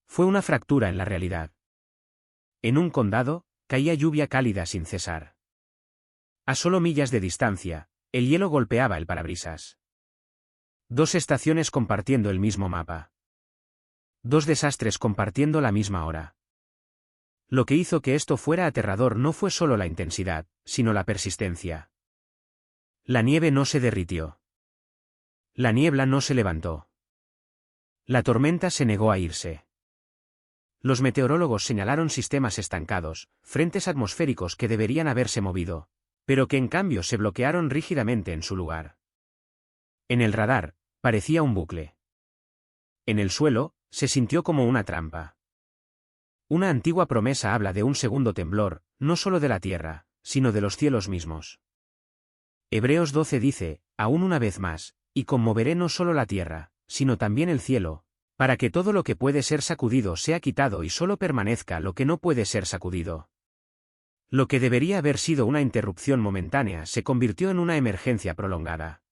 A: Fue una fractura en la realidad. En un condado, caía lluvia cálida sin cesar. A solo millas de distancia, el hielo golpeaba el parabrisas. Dos estaciones compartiendo el mismo mapa. Dos desastres compartiendo la misma hora. Lo que hizo que esto fuera aterrador no fue solo la intensidad, sino la persistencia. La nieve no se derritió. La niebla no se levantó. La tormenta se negó a irse. Los meteorólogos señalaron sistemas estancados, frentes atmosféricos que deberían haberse movido, pero que en cambio se bloquearon rígidamente en su lugar. En el radar, parecía un bucle. En el suelo, se sintió como una trampa. Una antigua promesa habla de un segundo temblor, no solo de la tierra, sino de los cielos mismos. Hebreos 12 dice: aún una vez más, y conmoveré no solo la tierra, sino también el cielo, para que todo lo que puede ser sacudido sea quitado y solo permanezca lo que no puede ser sacudido. Lo que debería haber sido una interrupción momentánea se convirtió en una emergencia prolongada.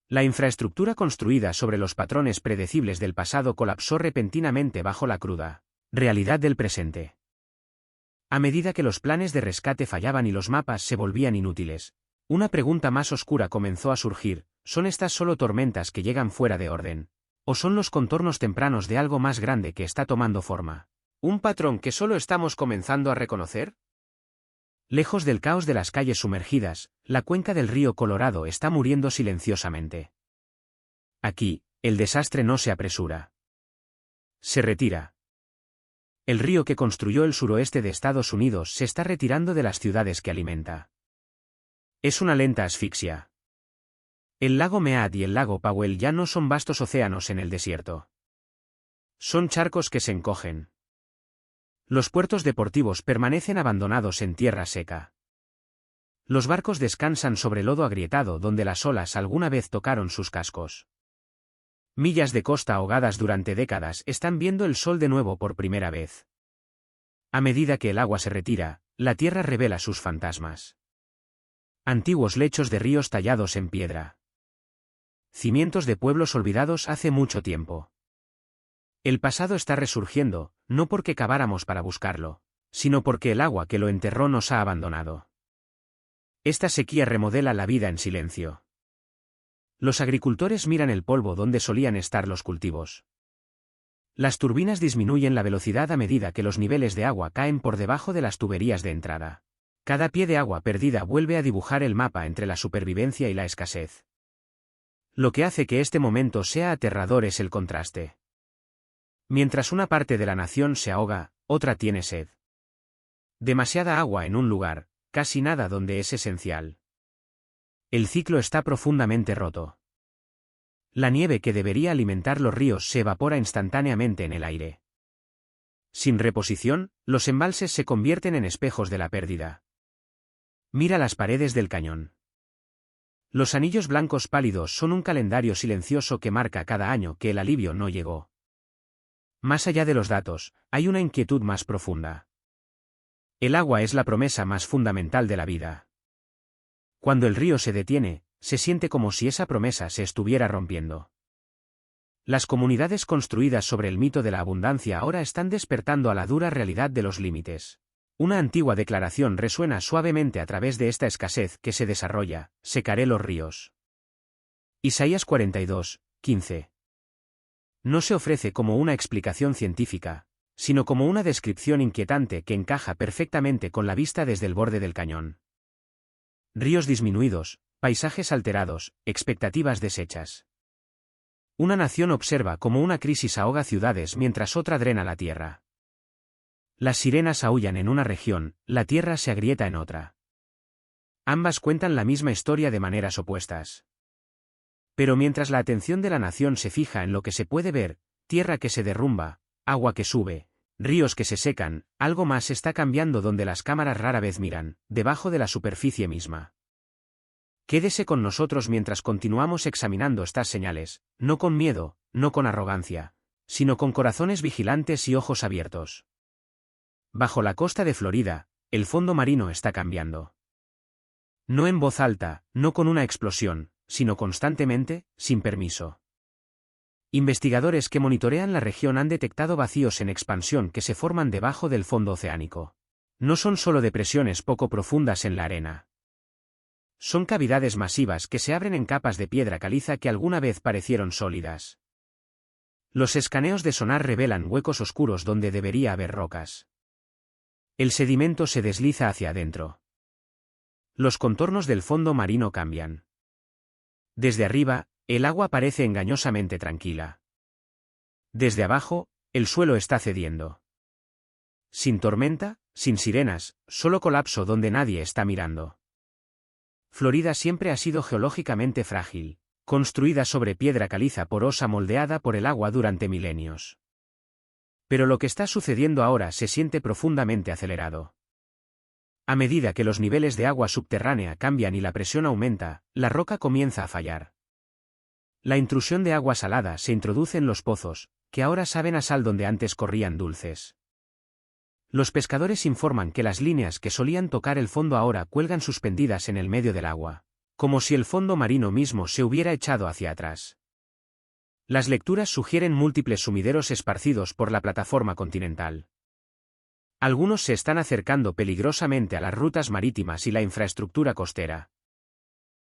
A: La infraestructura construida sobre los patrones predecibles del pasado colapsó repentinamente bajo la cruda realidad del presente. A medida que los planes de rescate fallaban y los mapas se volvían inútiles, una pregunta más oscura comenzó a surgir: ¿son estas solo tormentas que llegan fuera de orden? ¿O son los contornos tempranos de algo más grande que está tomando forma? ¿Un patrón que solo estamos comenzando a reconocer? Lejos del caos de las calles sumergidas, la cuenca del río Colorado está muriendo silenciosamente. Aquí, el desastre no se apresura. Se retira. El río que construyó el suroeste de Estados Unidos se está retirando de las ciudades que alimenta. Es una lenta asfixia. El lago Mead y el lago Powell ya no son vastos océanos en el desierto. Son charcos que se encogen. Los puertos deportivos permanecen abandonados en tierra seca. Los barcos descansan sobre lodo agrietado donde las olas alguna vez tocaron sus cascos. Millas de costa ahogadas durante décadas están viendo el sol de nuevo por primera vez. A medida que el agua se retira, la tierra revela sus fantasmas. Antiguos lechos de ríos tallados en piedra. Cimientos de pueblos olvidados hace mucho tiempo. El pasado está resurgiendo, no porque caváramos para buscarlo, sino porque el agua que lo enterró nos ha abandonado. Esta sequía remodela la vida en silencio. Los agricultores miran el polvo donde solían estar los cultivos. Las turbinas disminuyen la velocidad a medida que los niveles de agua caen por debajo de las tuberías de entrada. Cada pie de agua perdida vuelve a dibujar el mapa entre la supervivencia y la escasez. Lo que hace que este momento sea aterrador es el contraste. Mientras una parte de la nación se ahoga, otra tiene sed. Demasiada agua en un lugar, casi nada donde es esencial. El ciclo está profundamente roto. La nieve que debería alimentar los ríos se evapora instantáneamente en el aire. Sin reposición, los embalses se convierten en espejos de la pérdida. Mira las paredes del cañón. Los anillos blancos pálidos son un calendario silencioso que marca cada año que el alivio no llegó. Más allá de los datos, hay una inquietud más profunda. El agua es la promesa más fundamental de la vida. Cuando el río se detiene, se siente como si esa promesa se estuviera rompiendo. Las comunidades construidas sobre el mito de la abundancia ahora están despertando a la dura realidad de los límites. Una antigua declaración resuena suavemente a través de esta escasez que se desarrolla: secaré los ríos. Isaías 42, 15. No se ofrece como una explicación científica, sino como una descripción inquietante que encaja perfectamente con la vista desde el borde del cañón. Ríos disminuidos, paisajes alterados, expectativas deshechas. Una nación observa cómo una crisis ahoga ciudades mientras otra drena la tierra. Las sirenas aúllan en una región, la tierra se agrieta en otra. Ambas cuentan la misma historia de maneras opuestas. Pero mientras la atención de la nación se fija en lo que se puede ver, tierra que se derrumba, agua que sube, ríos que se secan, algo más está cambiando donde las cámaras rara vez miran, debajo de la superficie misma. Quédese con nosotros mientras continuamos examinando estas señales, no con miedo, no con arrogancia, sino con corazones vigilantes y ojos abiertos. Bajo la costa de Florida, el fondo marino está cambiando. No en voz alta, no con una explosión, sino constantemente, sin permiso. Investigadores que monitorean la región han detectado vacíos en expansión que se forman debajo del fondo oceánico. No son solo depresiones poco profundas en la arena. Son cavidades masivas que se abren en capas de piedra caliza que alguna vez parecieron sólidas. Los escaneos de sonar revelan huecos oscuros donde debería haber rocas. El sedimento se desliza hacia adentro. Los contornos del fondo marino cambian. Desde arriba, el agua parece engañosamente tranquila. Desde abajo, el suelo está cediendo. Sin tormenta, sin sirenas, solo colapso donde nadie está mirando. Florida siempre ha sido geológicamente frágil, construida sobre piedra caliza porosa moldeada por el agua durante milenios. Pero lo que está sucediendo ahora se siente profundamente acelerado. A medida que los niveles de agua subterránea cambian y la presión aumenta, la roca comienza a fallar. La intrusión de agua salada se introduce en los pozos, que ahora saben a sal donde antes corrían dulces. Los pescadores informan que las líneas que solían tocar el fondo ahora cuelgan suspendidas en el medio del agua, como si el fondo marino mismo se hubiera echado hacia atrás. Las lecturas sugieren múltiples sumideros esparcidos por la plataforma continental. Algunos se están acercando peligrosamente a las rutas marítimas y la infraestructura costera.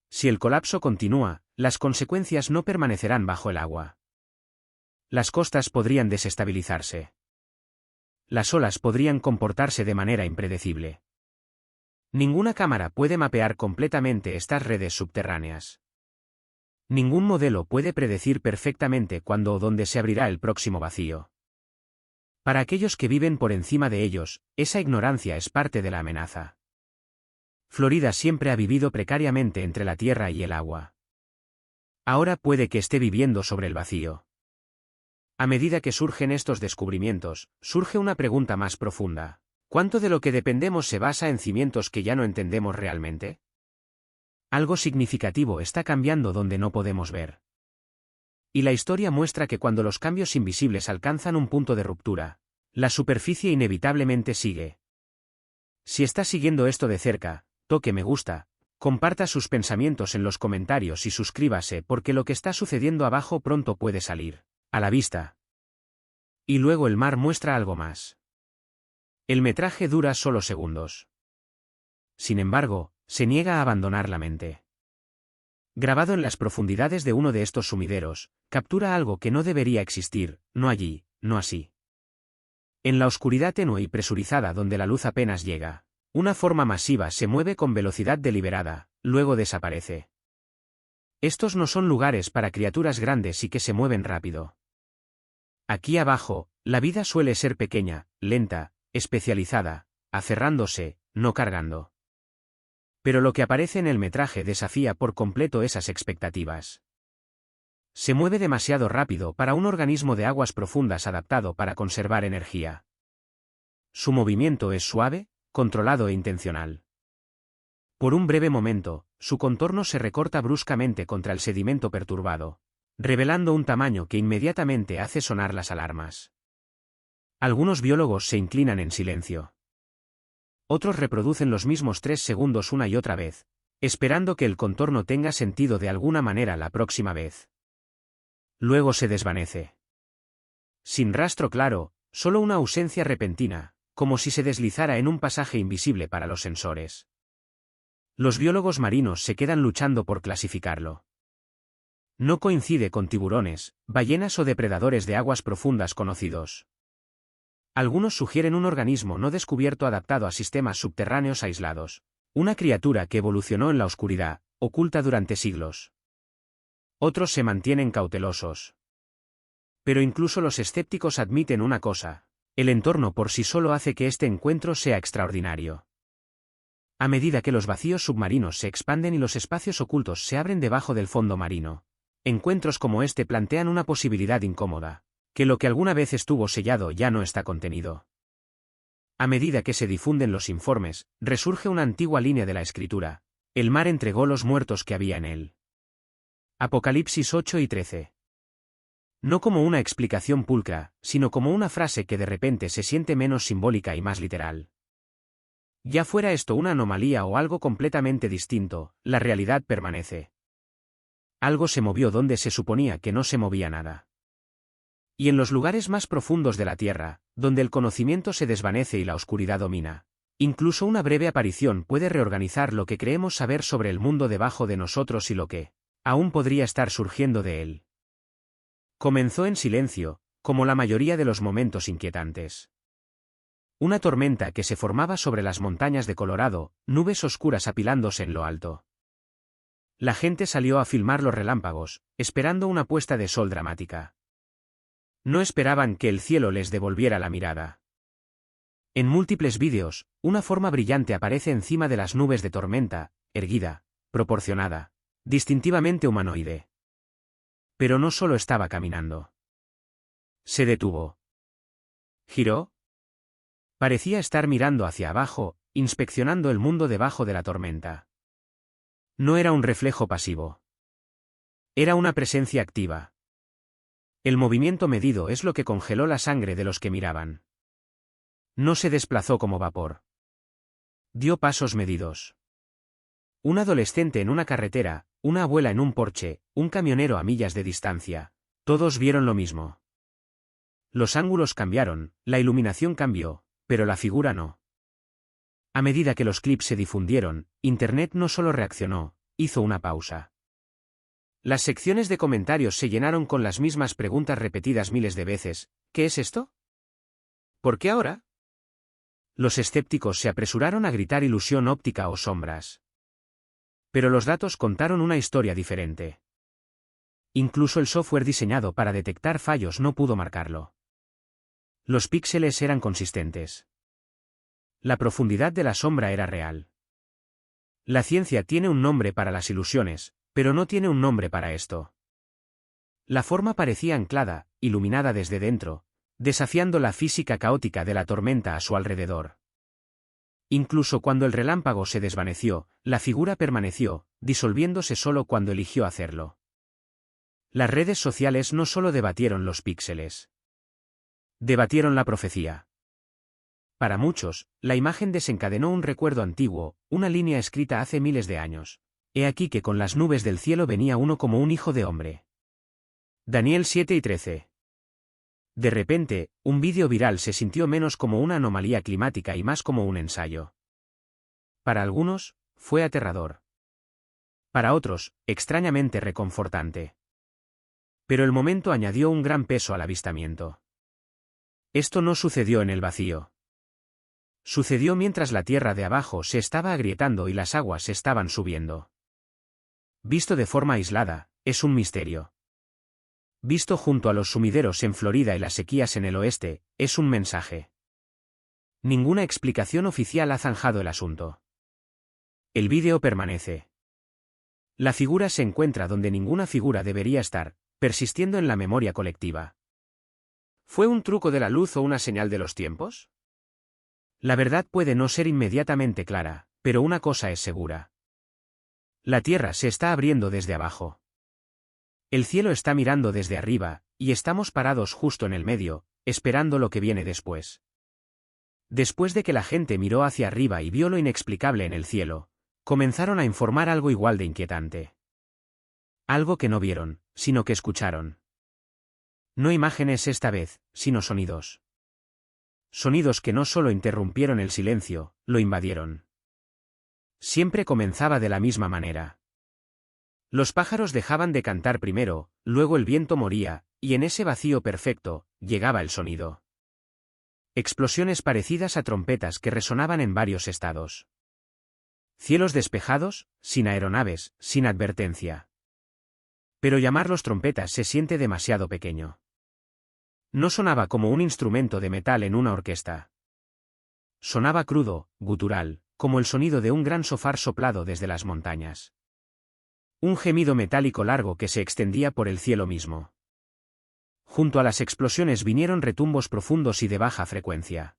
A: Si el colapso continúa, las consecuencias no permanecerán bajo el agua. Las costas podrían desestabilizarse. Las olas podrían comportarse de manera impredecible. Ninguna cámara puede mapear completamente estas redes subterráneas. Ningún modelo puede predecir perfectamente cuándo o dónde se abrirá el próximo vacío. Para aquellos que viven por encima de ellos, esa ignorancia es parte de la amenaza. Florida siempre ha vivido precariamente entre la tierra y el agua. Ahora puede que esté viviendo sobre el vacío. A medida que surgen estos descubrimientos, surge una pregunta más profunda. ¿Cuánto de lo que dependemos se basa en cimientos que ya no entendemos realmente? Algo significativo está cambiando donde no podemos ver. Y la historia muestra que cuando los cambios invisibles alcanzan un punto de ruptura, la superficie inevitablemente sigue. Si está siguiendo esto de cerca, toque me gusta, comparta sus pensamientos en los comentarios y suscríbase porque lo que está sucediendo abajo pronto puede salir a la vista. Y luego el mar muestra algo más. El metraje dura solo segundos. Sin embargo, se niega a abandonar la mente. grabado en las profundidades de uno de estos sumideros, captura algo que no debería existir, no allí, no así. En la oscuridad tenue y presurizada donde la luz apenas llega, una forma masiva se mueve con velocidad deliberada, luego desaparece. Estos no son lugares para criaturas grandes y que se mueven rápido. Aquí abajo, la vida suele ser pequeña, lenta, especializada, aferrándose, no cargando. Pero lo que aparece en el metraje desafía por completo esas expectativas. Se mueve demasiado rápido para un organismo de aguas profundas adaptado para conservar energía. Su movimiento es suave, controlado e intencional. Por un breve momento, su contorno se recorta bruscamente contra el sedimento perturbado, revelando un tamaño que inmediatamente hace sonar las alarmas. Algunos biólogos se inclinan en silencio. Otros reproducen los mismos 3 segundos una y otra vez, esperando que el contorno tenga sentido de alguna manera la próxima vez. Luego se desvanece. Sin rastro claro, solo una ausencia repentina, como si se deslizara en un pasaje invisible para los sensores. Los biólogos marinos se quedan luchando por clasificarlo. No coincide con tiburones, ballenas o depredadores de aguas profundas conocidos. Algunos sugieren un organismo no descubierto adaptado a sistemas subterráneos aislados, una criatura que evolucionó en la oscuridad, oculta durante siglos. Otros se mantienen cautelosos. Pero incluso los escépticos admiten una cosa: el entorno por sí solo hace que este encuentro sea extraordinario. A medida que los vacíos submarinos se expanden y los espacios ocultos se abren debajo del fondo marino, encuentros como este plantean una posibilidad incómoda: que lo que alguna vez estuvo sellado ya no está contenido. A medida que se difunden los informes, resurge una antigua línea de la escritura: el mar entregó los muertos que había en él. Apocalipsis 8 y 13. No como una explicación pulcra, sino como una frase que de repente se siente menos simbólica y más literal. Ya fuera esto una anomalía o algo completamente distinto, la realidad permanece. Algo se movió donde se suponía que no se movía nada. Y en los lugares más profundos de la Tierra, donde el conocimiento se desvanece y la oscuridad domina, incluso una breve aparición puede reorganizar lo que creemos saber sobre el mundo debajo de nosotros y lo que aún podría estar surgiendo de él. Comenzó en silencio, como la mayoría de los momentos inquietantes. Una tormenta que se formaba sobre las montañas de Colorado, nubes oscuras apilándose en lo alto. La gente salió a filmar los relámpagos, esperando una puesta de sol dramática. No esperaban que el cielo les devolviera la mirada. En múltiples vídeos, una forma brillante aparece encima de las nubes de tormenta, erguida, proporcionada, distintivamente humanoide. Pero no solo estaba caminando. Se detuvo. Giró. Parecía estar mirando hacia abajo, inspeccionando el mundo debajo de la tormenta. No era un reflejo pasivo. Era una presencia activa. El movimiento medido es lo que congeló la sangre de los que miraban. No se desplazó como vapor. Dio pasos medidos. Un adolescente en una carretera, una abuela en un porche, un camionero a millas de distancia. Todos vieron lo mismo. Los ángulos cambiaron, la iluminación cambió, pero la figura no. A medida que los clips se difundieron, Internet no solo reaccionó, hizo una pausa. Las secciones de comentarios se llenaron con las mismas preguntas repetidas miles de veces: ¿qué es esto? ¿Por qué ahora? Los escépticos se apresuraron a gritar ilusión óptica o sombras. Pero los datos contaron una historia diferente. Incluso el software diseñado para detectar fallos no pudo marcarlo. Los píxeles eran consistentes. La profundidad de la sombra era real. La ciencia tiene un nombre para las ilusiones, pero no tiene un nombre para esto. La forma parecía anclada, iluminada desde dentro, desafiando la física caótica de la tormenta a su alrededor. Incluso cuando el relámpago se desvaneció, la figura permaneció, disolviéndose solo cuando eligió hacerlo. Las redes sociales no solo debatieron los píxeles. Debatieron la profecía. Para muchos, la imagen desencadenó un recuerdo antiguo, una línea escrita hace miles de años. He aquí que con las nubes del cielo venía uno como un hijo de hombre. Daniel 7 y 13. De repente, un vídeo viral se sintió menos como una anomalía climática y más como un ensayo. Para algunos, fue aterrador. Para otros, extrañamente reconfortante. Pero el momento añadió un gran peso al avistamiento. Esto no sucedió en el vacío. Sucedió mientras la tierra de abajo se estaba agrietando y las aguas estaban subiendo. Visto de forma aislada, es un misterio. Visto junto a los sumideros en Florida y las sequías en el oeste, es un mensaje. Ninguna explicación oficial ha zanjado el asunto. El vídeo permanece. La figura se encuentra donde ninguna figura debería estar, persistiendo en la memoria colectiva. ¿Fue un truco de la luz o una señal de los tiempos? La verdad puede no ser inmediatamente clara, pero una cosa es segura. La tierra se está abriendo desde abajo. El cielo está mirando desde arriba, y estamos parados justo en el medio, esperando lo que viene después. Después de que la gente miró hacia arriba y vio lo inexplicable en el cielo, comenzaron a informar algo igual de inquietante. Algo que no vieron, sino que escucharon. No imágenes esta vez, sino sonidos. Sonidos que no solo interrumpieron el silencio, lo invadieron. Siempre comenzaba de la misma manera. Los pájaros dejaban de cantar primero, luego el viento moría, y en ese vacío perfecto, llegaba el sonido. Explosiones parecidas a trompetas que resonaban en varios estados. Cielos despejados, sin aeronaves, sin advertencia. Pero llamarlos trompetas se siente demasiado pequeño. No sonaba como un instrumento de metal en una orquesta. Sonaba crudo, gutural, como el sonido de un gran shofar soplado desde las montañas. Un gemido metálico largo que se extendía por el cielo mismo. Junto a las explosiones vinieron retumbos profundos y de baja frecuencia.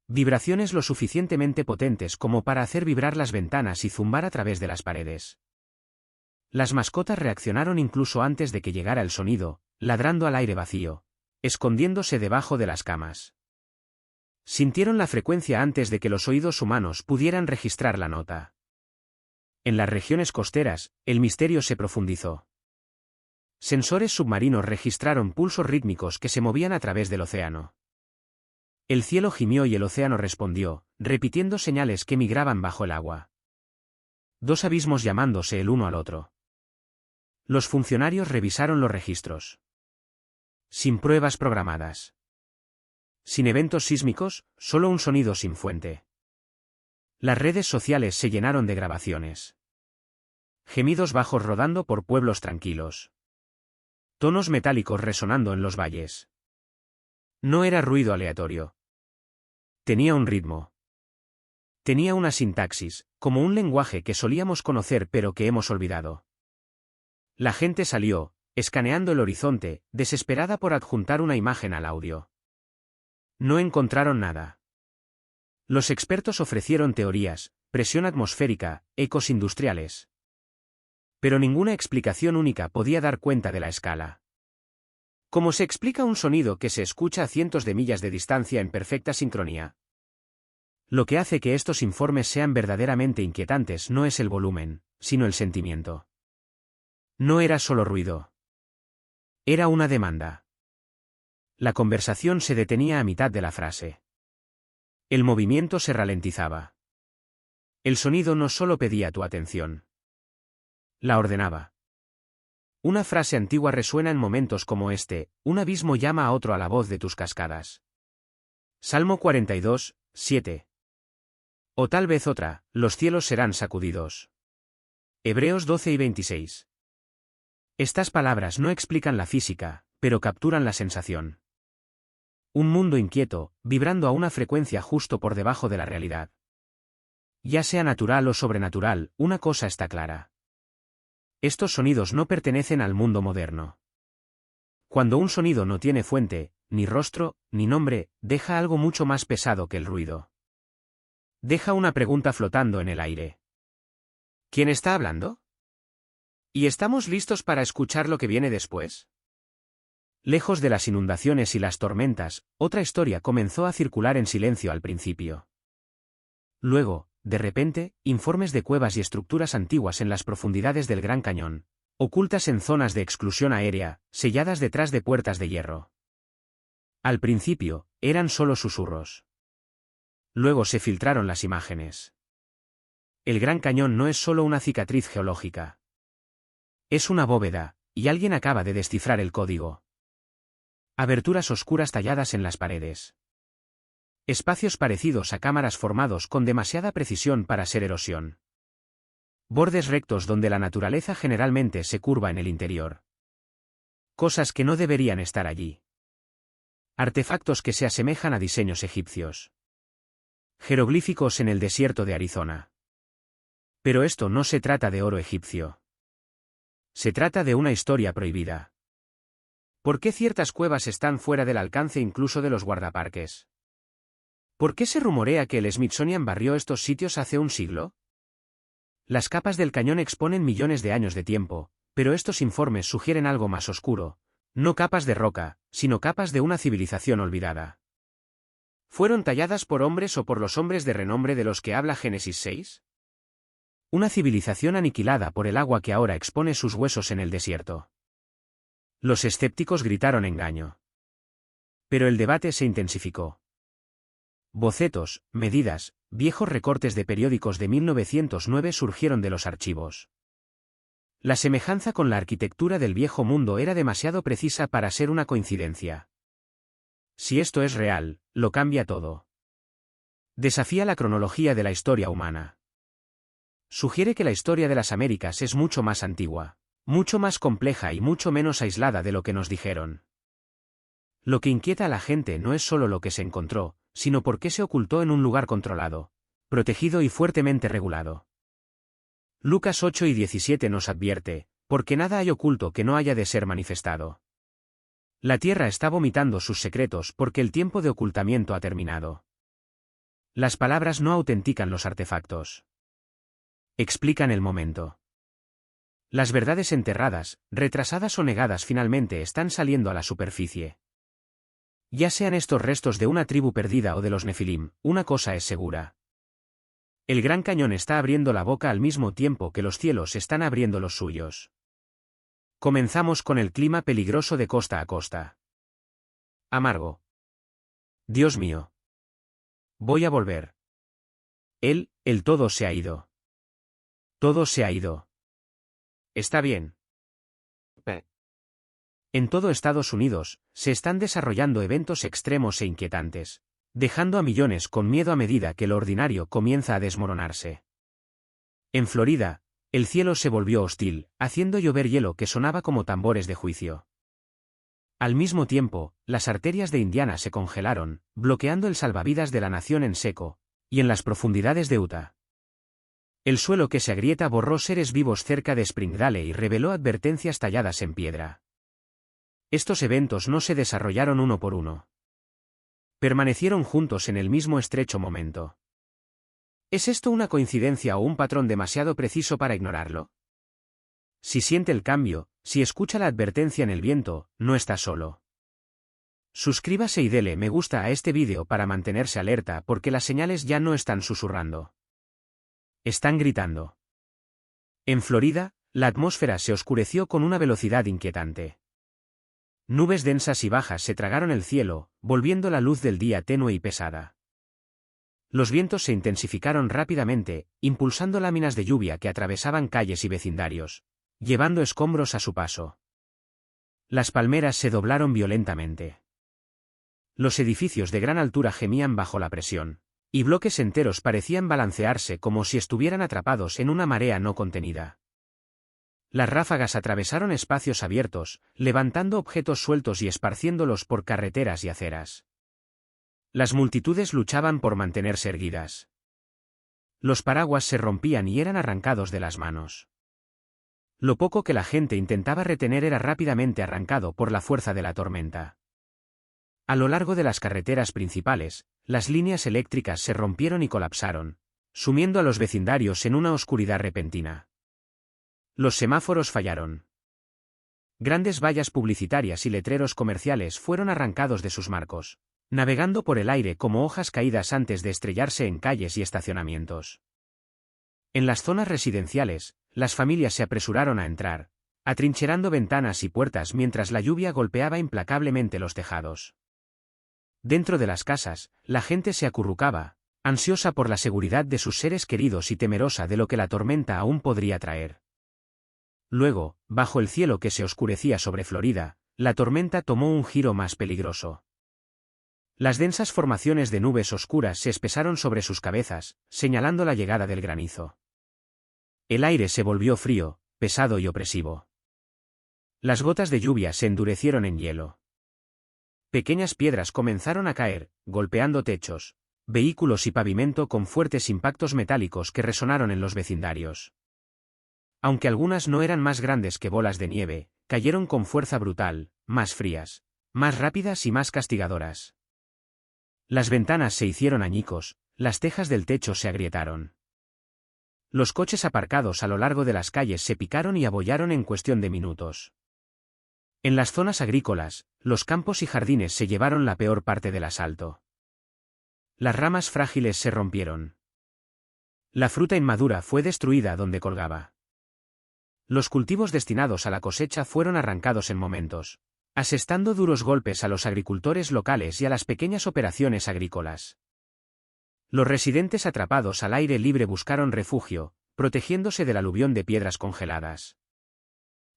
A: Vibraciones lo suficientemente potentes como para hacer vibrar las ventanas y zumbar a través de las paredes. Las mascotas reaccionaron incluso antes de que llegara el sonido, ladrando al aire vacío, escondiéndose debajo de las camas. Sintieron la frecuencia antes de que los oídos humanos pudieran registrar la nota. En las regiones costeras, el misterio se profundizó. Sensores submarinos registraron pulsos rítmicos que se movían a través del océano. El cielo gimió y el océano respondió, repitiendo señales que migraban bajo el agua. Dos abismos llamándose el uno al otro. Los funcionarios revisaron los registros. Sin pruebas programadas. Sin eventos sísmicos, solo un sonido sin fuente. Las redes sociales se llenaron de grabaciones. Gemidos bajos rodando por pueblos tranquilos. Tonos metálicos resonando en los valles. No era ruido aleatorio. Tenía un ritmo. Tenía una sintaxis, como un lenguaje que solíamos conocer pero que hemos olvidado. La gente salió, escaneando el horizonte, desesperada por adjuntar una imagen al audio. No encontraron nada. Los expertos ofrecieron teorías, presión atmosférica, ecos industriales. Pero ninguna explicación única podía dar cuenta de la escala. ¿Cómo se explica un sonido que se escucha a cientos de millas de distancia en perfecta sincronía? Lo que hace que estos informes sean verdaderamente inquietantes no es el volumen, sino el sentimiento. No era solo ruido. Era una demanda. La conversación se detenía a mitad de la frase. El movimiento se ralentizaba. El sonido no solo pedía tu atención. La ordenaba. Una frase antigua resuena en momentos como este: un abismo llama a otro a la voz de tus cascadas. Salmo 42, 7. O tal vez otra: los cielos serán sacudidos. Hebreos 12 y 26. Estas palabras no explican la física, pero capturan la sensación. Un mundo inquieto, vibrando a una frecuencia justo por debajo de la realidad. Ya sea natural o sobrenatural, una cosa está clara. Estos sonidos no pertenecen al mundo moderno. Cuando un sonido no tiene fuente, ni rostro, ni nombre, deja algo mucho más pesado que el ruido. Deja una pregunta flotando en el aire. ¿Quién está hablando? ¿Y estamos listos para escuchar lo que viene después? Lejos de las inundaciones y las tormentas, otra historia comenzó a circular en silencio al principio. Luego, de repente, informes de cuevas y estructuras antiguas en las profundidades del Gran Cañón, ocultas en zonas de exclusión aérea, selladas detrás de puertas de hierro. Al principio, eran solo susurros. Luego se filtraron las imágenes. El Gran Cañón no es solo una cicatriz geológica. Es una bóveda, y alguien acaba de descifrar el código. Aberturas oscuras talladas en las paredes. Espacios parecidos a cámaras formados con demasiada precisión para ser erosión. Bordes rectos donde la naturaleza generalmente se curva en el interior. Cosas que no deberían estar allí. Artefactos que se asemejan a diseños egipcios. Jeroglíficos en el desierto de Arizona. Pero esto no se trata de oro egipcio. Se trata de una historia prohibida. ¿Por qué ciertas cuevas están fuera del alcance incluso de los guardaparques? ¿Por qué se rumorea que el Smithsonian barrió estos sitios hace un siglo? Las capas del cañón exponen millones de años de tiempo, pero estos informes sugieren algo más oscuro. No capas de roca, sino capas de una civilización olvidada. ¿Fueron talladas por hombres o por los hombres de renombre de los que habla Génesis 6? Una civilización aniquilada por el agua que ahora expone sus huesos en el desierto. Los escépticos gritaron engaño. Pero el debate se intensificó. Bocetos, medidas, viejos recortes de periódicos de 1909 surgieron de los archivos. La semejanza con la arquitectura del viejo mundo era demasiado precisa para ser una coincidencia. Si esto es real, lo cambia todo. Desafía la cronología de la historia humana. Sugiere que la historia de las Américas es mucho más antigua, mucho más compleja y mucho menos aislada de lo que nos dijeron. Lo que inquieta a la gente no es solo lo que se encontró, sino por qué se ocultó en un lugar controlado, protegido y fuertemente regulado. Lucas 8 y 17 nos advierte, porque nada hay oculto que no haya de ser manifestado. La tierra está vomitando sus secretos porque el tiempo de ocultamiento ha terminado. Las palabras no autentican los artefactos. Explican el momento. Las verdades enterradas, retrasadas o negadas finalmente están saliendo a la superficie. Ya sean estos restos de una tribu perdida o de los Nefilim, una cosa es segura. El Gran Cañón está abriendo la boca al mismo tiempo que los cielos están abriendo los suyos. Comenzamos con el clima peligroso de costa a costa. Amargo. Dios mío. Voy a volver. El todo se ha ido. Todo se ha ido. Está bien. En todo Estados Unidos, se están desarrollando eventos extremos e inquietantes, dejando a millones con miedo a medida que lo ordinario comienza a desmoronarse. En Florida, el cielo se volvió hostil, haciendo llover hielo que sonaba como tambores de juicio. Al mismo tiempo, las arterias de Indiana se congelaron, bloqueando el salvavidas de la nación en seco, y en las profundidades de Utah. El suelo que se agrieta borró seres vivos cerca de Springdale y reveló advertencias talladas en piedra. Estos eventos no se desarrollaron uno por uno. Permanecieron juntos en el mismo estrecho momento. ¿Es esto una coincidencia o un patrón demasiado preciso para ignorarlo? Si siente el cambio, si escucha la advertencia en el viento, no está solo. Suscríbase y dele me gusta a este vídeo para mantenerse alerta porque las señales ya no están susurrando. Están gritando. En Florida, la atmósfera se oscureció con una velocidad inquietante. Nubes densas y bajas se tragaron el cielo, volviendo la luz del día tenue y pesada. Los vientos se intensificaron rápidamente, impulsando láminas de lluvia que atravesaban calles y vecindarios, llevando escombros a su paso. Las palmeras se doblaron violentamente. Los edificios de gran altura gemían bajo la presión, y bloques enteros parecían balancearse como si estuvieran atrapados en una marea no contenida. Las ráfagas atravesaron espacios abiertos, levantando objetos sueltos y esparciéndolos por carreteras y aceras. Las multitudes luchaban por mantenerse erguidas. Los paraguas se rompían y eran arrancados de las manos. Lo poco que la gente intentaba retener era rápidamente arrancado por la fuerza de la tormenta. A lo largo de las carreteras principales, las líneas eléctricas se rompieron y colapsaron, sumiendo a los vecindarios en una oscuridad repentina. Los semáforos fallaron. Grandes vallas publicitarias y letreros comerciales fueron arrancados de sus marcos, navegando por el aire como hojas caídas antes de estrellarse en calles y estacionamientos. En las zonas residenciales, las familias se apresuraron a entrar, atrincherando ventanas y puertas mientras la lluvia golpeaba implacablemente los tejados. Dentro de las casas, la gente se acurrucaba, ansiosa por la seguridad de sus seres queridos y temerosa de lo que la tormenta aún podría traer. Luego, bajo el cielo que se oscurecía sobre Florida, la tormenta tomó un giro más peligroso. Las densas formaciones de nubes oscuras se espesaron sobre sus cabezas, señalando la llegada del granizo. El aire se volvió frío, pesado y opresivo. Las gotas de lluvia se endurecieron en hielo. Pequeñas piedras comenzaron a caer, golpeando techos, vehículos y pavimento con fuertes impactos metálicos que resonaron en los vecindarios. Aunque algunas no eran más grandes que bolas de nieve, cayeron con fuerza brutal, más frías, más rápidas y más castigadoras. Las ventanas se hicieron añicos, las tejas del techo se agrietaron. Los coches aparcados a lo largo de las calles se picaron y abollaron en cuestión de minutos. En las zonas agrícolas, los campos y jardines se llevaron la peor parte del asalto. Las ramas frágiles se rompieron. La fruta inmadura fue destruida donde colgaba. Los cultivos destinados a la cosecha fueron arrancados en momentos, asestando duros golpes a los agricultores locales y a las pequeñas operaciones agrícolas. Los residentes atrapados al aire libre buscaron refugio, protegiéndose del aluvión de piedras congeladas.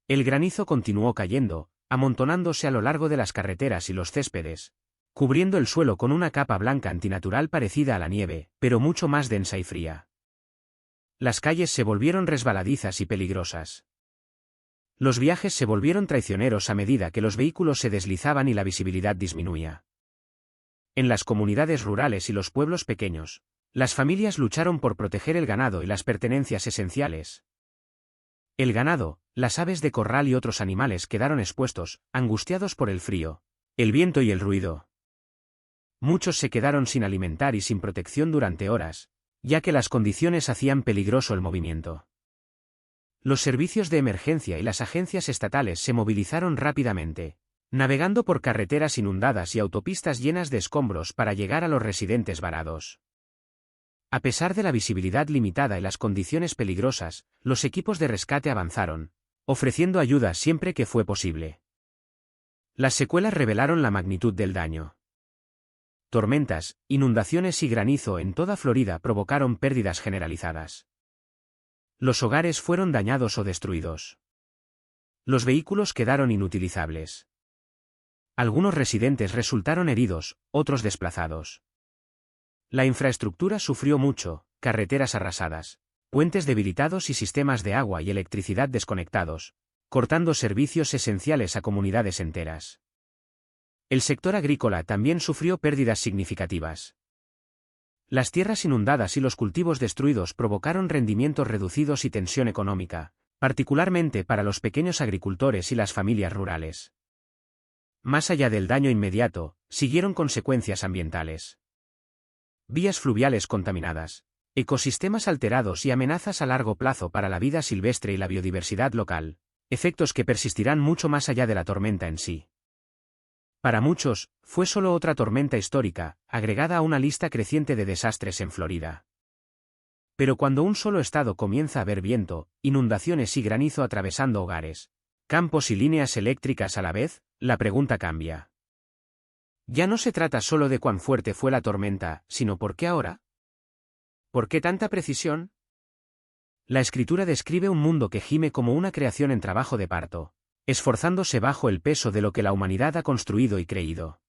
A: El granizo continuó cayendo, amontonándose a lo largo de las carreteras y los céspedes, cubriendo el suelo con una capa blanca antinatural parecida a la nieve, pero mucho más densa y fría. Las calles se volvieron resbaladizas y peligrosas. Los viajes se volvieron traicioneros a medida que los vehículos se deslizaban y la visibilidad disminuía. En las comunidades rurales y los pueblos pequeños, las familias lucharon por proteger el ganado y las pertenencias esenciales. El ganado, las aves de corral y otros animales quedaron expuestos, angustiados por el frío, el viento y el ruido. Muchos se quedaron sin alimentar y sin protección durante horas, ya que las condiciones hacían peligroso el movimiento. Los servicios de emergencia y las agencias estatales se movilizaron rápidamente, navegando por carreteras inundadas y autopistas llenas de escombros para llegar a los residentes varados. A pesar de la visibilidad limitada y las condiciones peligrosas, los equipos de rescate avanzaron, ofreciendo ayuda siempre que fue posible. Las secuelas revelaron la magnitud del daño. Tormentas, inundaciones y granizo en toda Florida provocaron pérdidas generalizadas. Los hogares fueron dañados o destruidos. Los vehículos quedaron inutilizables. Algunos residentes resultaron heridos, otros desplazados. La infraestructura sufrió mucho, carreteras arrasadas, puentes debilitados y sistemas de agua y electricidad desconectados, cortando servicios esenciales a comunidades enteras. El sector agrícola también sufrió pérdidas significativas. Las tierras inundadas y los cultivos destruidos provocaron rendimientos reducidos y tensión económica, particularmente para los pequeños agricultores y las familias rurales. Más allá del daño inmediato, siguieron consecuencias ambientales. Vías fluviales contaminadas, ecosistemas alterados y amenazas a largo plazo para la vida silvestre y la biodiversidad local, efectos que persistirán mucho más allá de la tormenta en sí. Para muchos, fue solo otra tormenta histórica, agregada a una lista creciente de desastres en Florida. Pero cuando un solo estado comienza a ver viento, inundaciones y granizo atravesando hogares, campos y líneas eléctricas a la vez, la pregunta cambia. Ya no se trata solo de cuán fuerte fue la tormenta, sino ¿por qué ahora? ¿Por qué tanta precisión? La escritura describe un mundo que gime como una creación en trabajo de parto, esforzándose bajo el peso de lo que la humanidad ha construido y creído.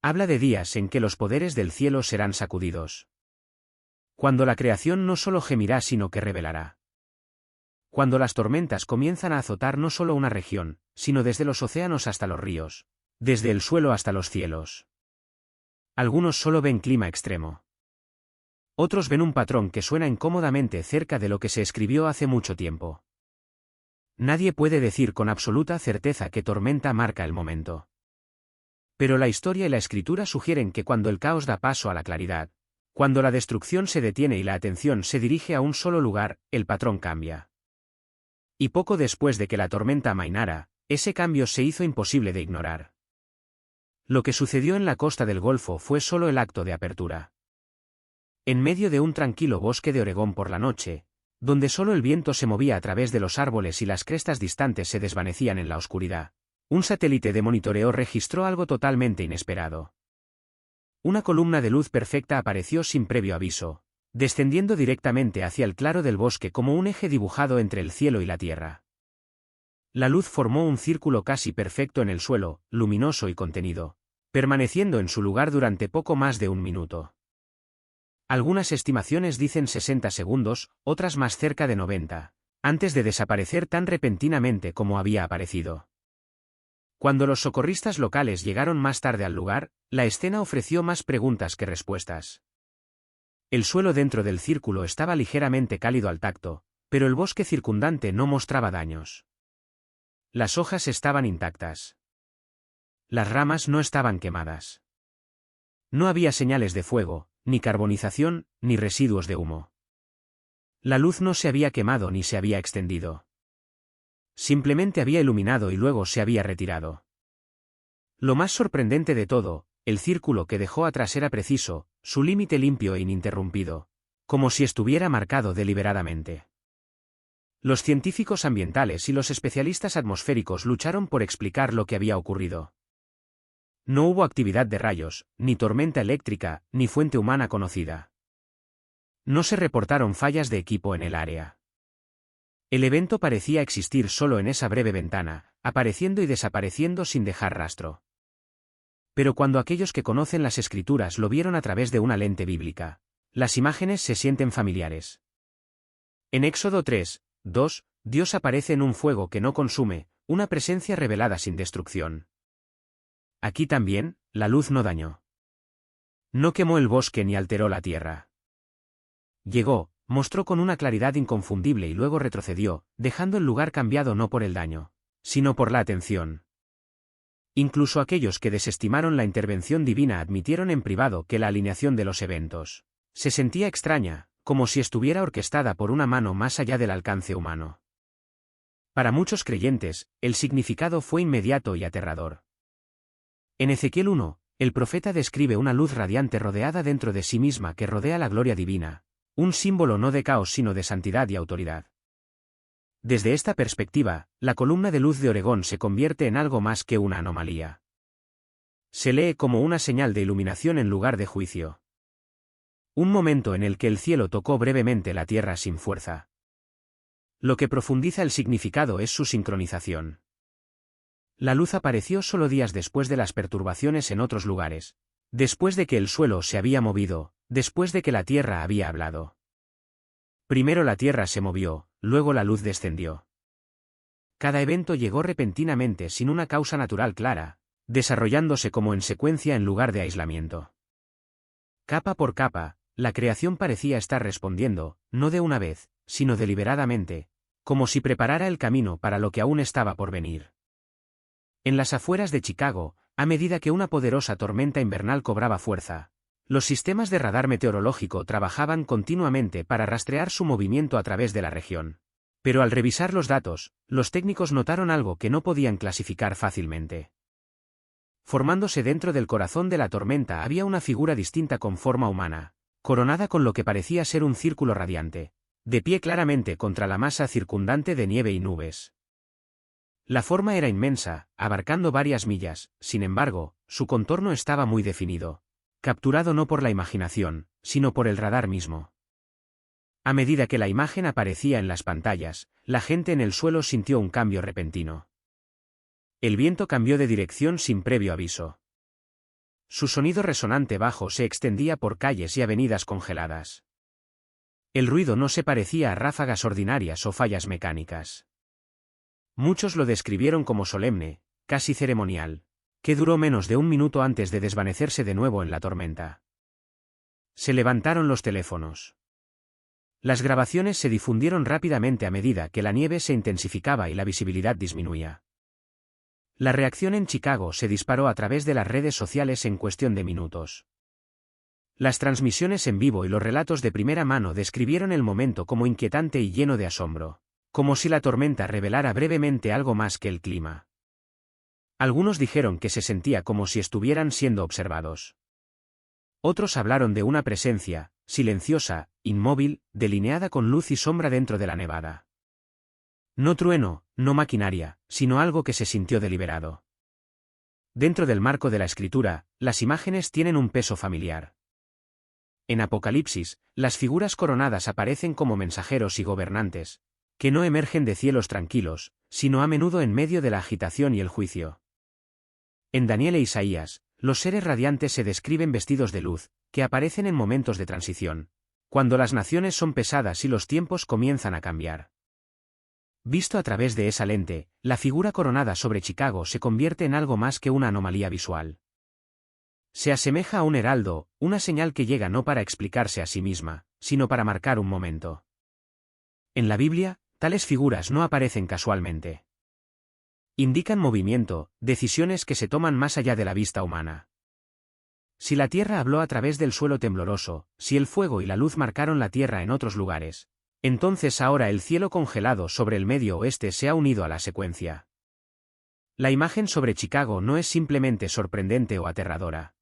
A: Habla de días en que los poderes del cielo serán sacudidos. Cuando la creación no solo gemirá sino que revelará. Cuando las tormentas comienzan a azotar no solo una región, sino desde los océanos hasta los ríos, desde el suelo hasta los cielos. Algunos solo ven clima extremo. Otros ven un patrón que suena incómodamente cerca de lo que se escribió hace mucho tiempo. Nadie puede decir con absoluta certeza qué tormenta marca el momento. Pero la historia y la escritura sugieren que cuando el caos da paso a la claridad, cuando la destrucción se detiene y la atención se dirige a un solo lugar, el patrón cambia. Y poco después de que la tormenta amainara, ese cambio se hizo imposible de ignorar. Lo que sucedió en la costa del Golfo fue solo el acto de apertura. En medio de un tranquilo bosque de Oregón por la noche, donde solo el viento se movía a través de los árboles y las crestas distantes se desvanecían en la oscuridad, un satélite de monitoreo registró algo totalmente inesperado. Una columna de luz perfecta apareció sin previo aviso, descendiendo directamente hacia el claro del bosque como un eje dibujado entre el cielo y la tierra. La luz formó un círculo casi perfecto en el suelo, luminoso y contenido, permaneciendo en su lugar durante poco más de un minuto. Algunas estimaciones dicen 60 segundos, otras más cerca de 90, antes de desaparecer tan repentinamente como había aparecido. Cuando los socorristas locales llegaron más tarde al lugar, la escena ofreció más preguntas que respuestas. El suelo dentro del círculo estaba ligeramente cálido al tacto, pero el bosque circundante no mostraba daños. Las hojas estaban intactas. Las ramas no estaban quemadas. No había señales de fuego, ni carbonización, ni residuos de humo. La luz no se había quemado ni se había extendido. Simplemente había iluminado y luego se había retirado. Lo más sorprendente de todo, el círculo que dejó atrás era preciso, su límite limpio e ininterrumpido, como si estuviera marcado deliberadamente. Los científicos ambientales y los especialistas atmosféricos lucharon por explicar lo que había ocurrido. No hubo actividad de rayos, ni tormenta eléctrica, ni fuente humana conocida. No se reportaron fallas de equipo en el área. El evento parecía existir solo en esa breve ventana, apareciendo y desapareciendo sin dejar rastro. Pero cuando aquellos que conocen las Escrituras lo vieron a través de una lente bíblica, las imágenes se sienten familiares. En Éxodo 3:2, Dios aparece en un fuego que no consume, una presencia revelada sin destrucción. Aquí también, la luz no dañó. No quemó el bosque ni alteró la tierra. Llegó, mostró con una claridad inconfundible y luego retrocedió, dejando el lugar cambiado no por el daño, sino por la atención. Incluso aquellos que desestimaron la intervención divina admitieron en privado que la alineación de los eventos se sentía extraña, como si estuviera orquestada por una mano más allá del alcance humano. Para muchos creyentes, el significado fue inmediato y aterrador. En Ezequiel 1, el profeta describe una luz radiante rodeada dentro de sí misma que rodea la gloria divina, un símbolo no de caos sino de santidad y autoridad. Desde esta perspectiva, la columna de luz de Oregón se convierte en algo más que una anomalía. Se lee como una señal de iluminación en lugar de juicio. Un momento en el que el cielo tocó brevemente la tierra sin fuerza. Lo que profundiza el significado es su sincronización. La luz apareció solo días después de las perturbaciones en otros lugares, después de que el suelo se había movido, después de que la tierra había hablado. Primero la tierra se movió, luego la luz descendió. Cada evento llegó repentinamente sin una causa natural clara, desarrollándose como en secuencia en lugar de aislamiento. Capa por capa, la creación parecía estar respondiendo, no de una vez, sino deliberadamente, como si preparara el camino para lo que aún estaba por venir. En las afueras de Chicago, a medida que una poderosa tormenta invernal cobraba fuerza, los sistemas de radar meteorológico trabajaban continuamente para rastrear su movimiento a través de la región. Pero al revisar los datos, los técnicos notaron algo que no podían clasificar fácilmente. Formándose dentro del corazón de la tormenta había una figura distinta con forma humana, coronada con lo que parecía ser un círculo radiante, de pie claramente contra la masa circundante de nieve y nubes. La forma era inmensa, abarcando varias millas, sin embargo, su contorno estaba muy definido, capturado no por la imaginación, sino por el radar mismo. A medida que la imagen aparecía en las pantallas, la gente en el suelo sintió un cambio repentino. El viento cambió de dirección sin previo aviso. Su sonido resonante bajo se extendía por calles y avenidas congeladas. El ruido no se parecía a ráfagas ordinarias o fallas mecánicas. Muchos lo describieron como solemne, casi ceremonial, que duró menos de un minuto antes de desvanecerse de nuevo en la tormenta. Se levantaron los teléfonos. Las grabaciones se difundieron rápidamente a medida que la nieve se intensificaba y la visibilidad disminuía. La reacción en Chicago se disparó a través de las redes sociales en cuestión de minutos. Las transmisiones en vivo y los relatos de primera mano describieron el momento como inquietante y lleno de asombro, como si la tormenta revelara brevemente algo más que el clima. Algunos dijeron que se sentía como si estuvieran siendo observados. Otros hablaron de una presencia, silenciosa, inmóvil, delineada con luz y sombra dentro de la nevada. No trueno, no maquinaria, sino algo que se sintió deliberado. Dentro del marco de la escritura, las imágenes tienen un peso familiar. En Apocalipsis, las figuras coronadas aparecen como mensajeros y gobernantes, que no emergen de cielos tranquilos, sino a menudo en medio de la agitación y el juicio. En Daniel e Isaías, los seres radiantes se describen vestidos de luz, que aparecen en momentos de transición, cuando las naciones son pesadas y los tiempos comienzan a cambiar. Visto a través de esa lente, la figura coronada sobre Chicago se convierte en algo más que una anomalía visual. Se asemeja a un heraldo, una señal que llega no para explicarse a sí misma, sino para marcar un momento. En la Biblia, tales figuras no aparecen casualmente. Indican movimiento, decisiones que se toman más allá de la vista humana. Si la tierra habló a través del suelo tembloroso, si el fuego y la luz marcaron la tierra en otros lugares, entonces ahora el cielo congelado sobre el Medio Oeste se ha unido a la secuencia. La imagen sobre Chicago no es simplemente sorprendente o aterradora.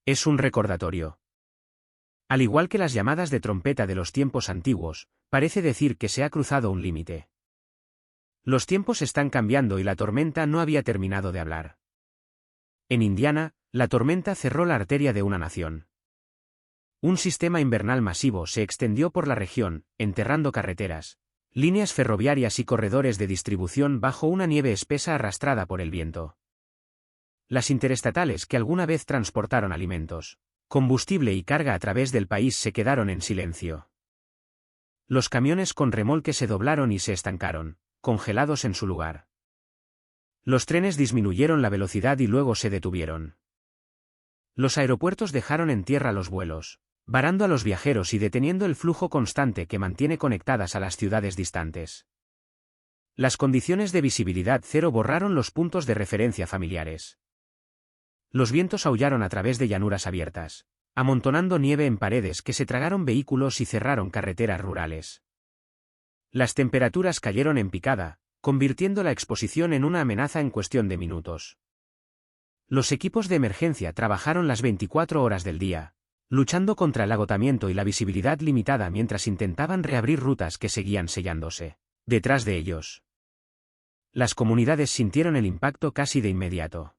A: Es un recordatorio. Al igual que las llamadas de trompeta de los tiempos antiguos, parece decir que se ha cruzado un límite. Los tiempos están cambiando y la tormenta no había terminado de hablar. En Indiana, la tormenta cerró la arteria de una nación. Un sistema invernal masivo se extendió por la región, enterrando carreteras, líneas ferroviarias y corredores de distribución bajo una nieve espesa arrastrada por el viento. Las interestatales que alguna vez transportaron alimentos, combustible y carga a través del país se quedaron en silencio. Los camiones con remolque se doblaron y se estancaron, congelados en su lugar. Los trenes disminuyeron la velocidad y luego se detuvieron. Los aeropuertos dejaron en tierra los vuelos, varando a los viajeros y deteniendo el flujo constante que mantiene conectadas a las ciudades distantes. Las condiciones de visibilidad cero borraron los puntos de referencia familiares. Los vientos aullaron a través de llanuras abiertas, amontonando nieve en paredes que se tragaron vehículos y cerraron carreteras rurales. Las temperaturas cayeron en picada, convirtiendo la exposición en una amenaza en cuestión de minutos. Los equipos de emergencia trabajaron las 24 horas del día, luchando contra el agotamiento y la visibilidad limitada mientras intentaban reabrir rutas que seguían sellándose detrás de ellos. Las comunidades sintieron el impacto casi de inmediato.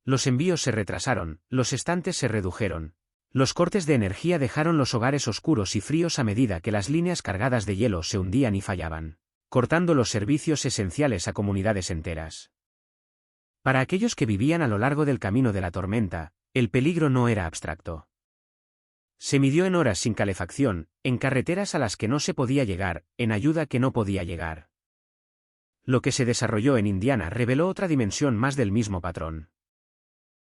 A: Los envíos se retrasaron, los estantes se redujeron. Los cortes de energía dejaron los hogares oscuros y fríos a medida que las líneas cargadas de hielo se hundían y fallaban, cortando los servicios esenciales a comunidades enteras. Para aquellos que vivían a lo largo del camino de la tormenta, el peligro no era abstracto. Se midió en horas sin calefacción, en carreteras a las que no se podía llegar, en ayuda que no podía llegar. Lo que se desarrolló en Indiana reveló otra dimensión más del mismo patrón.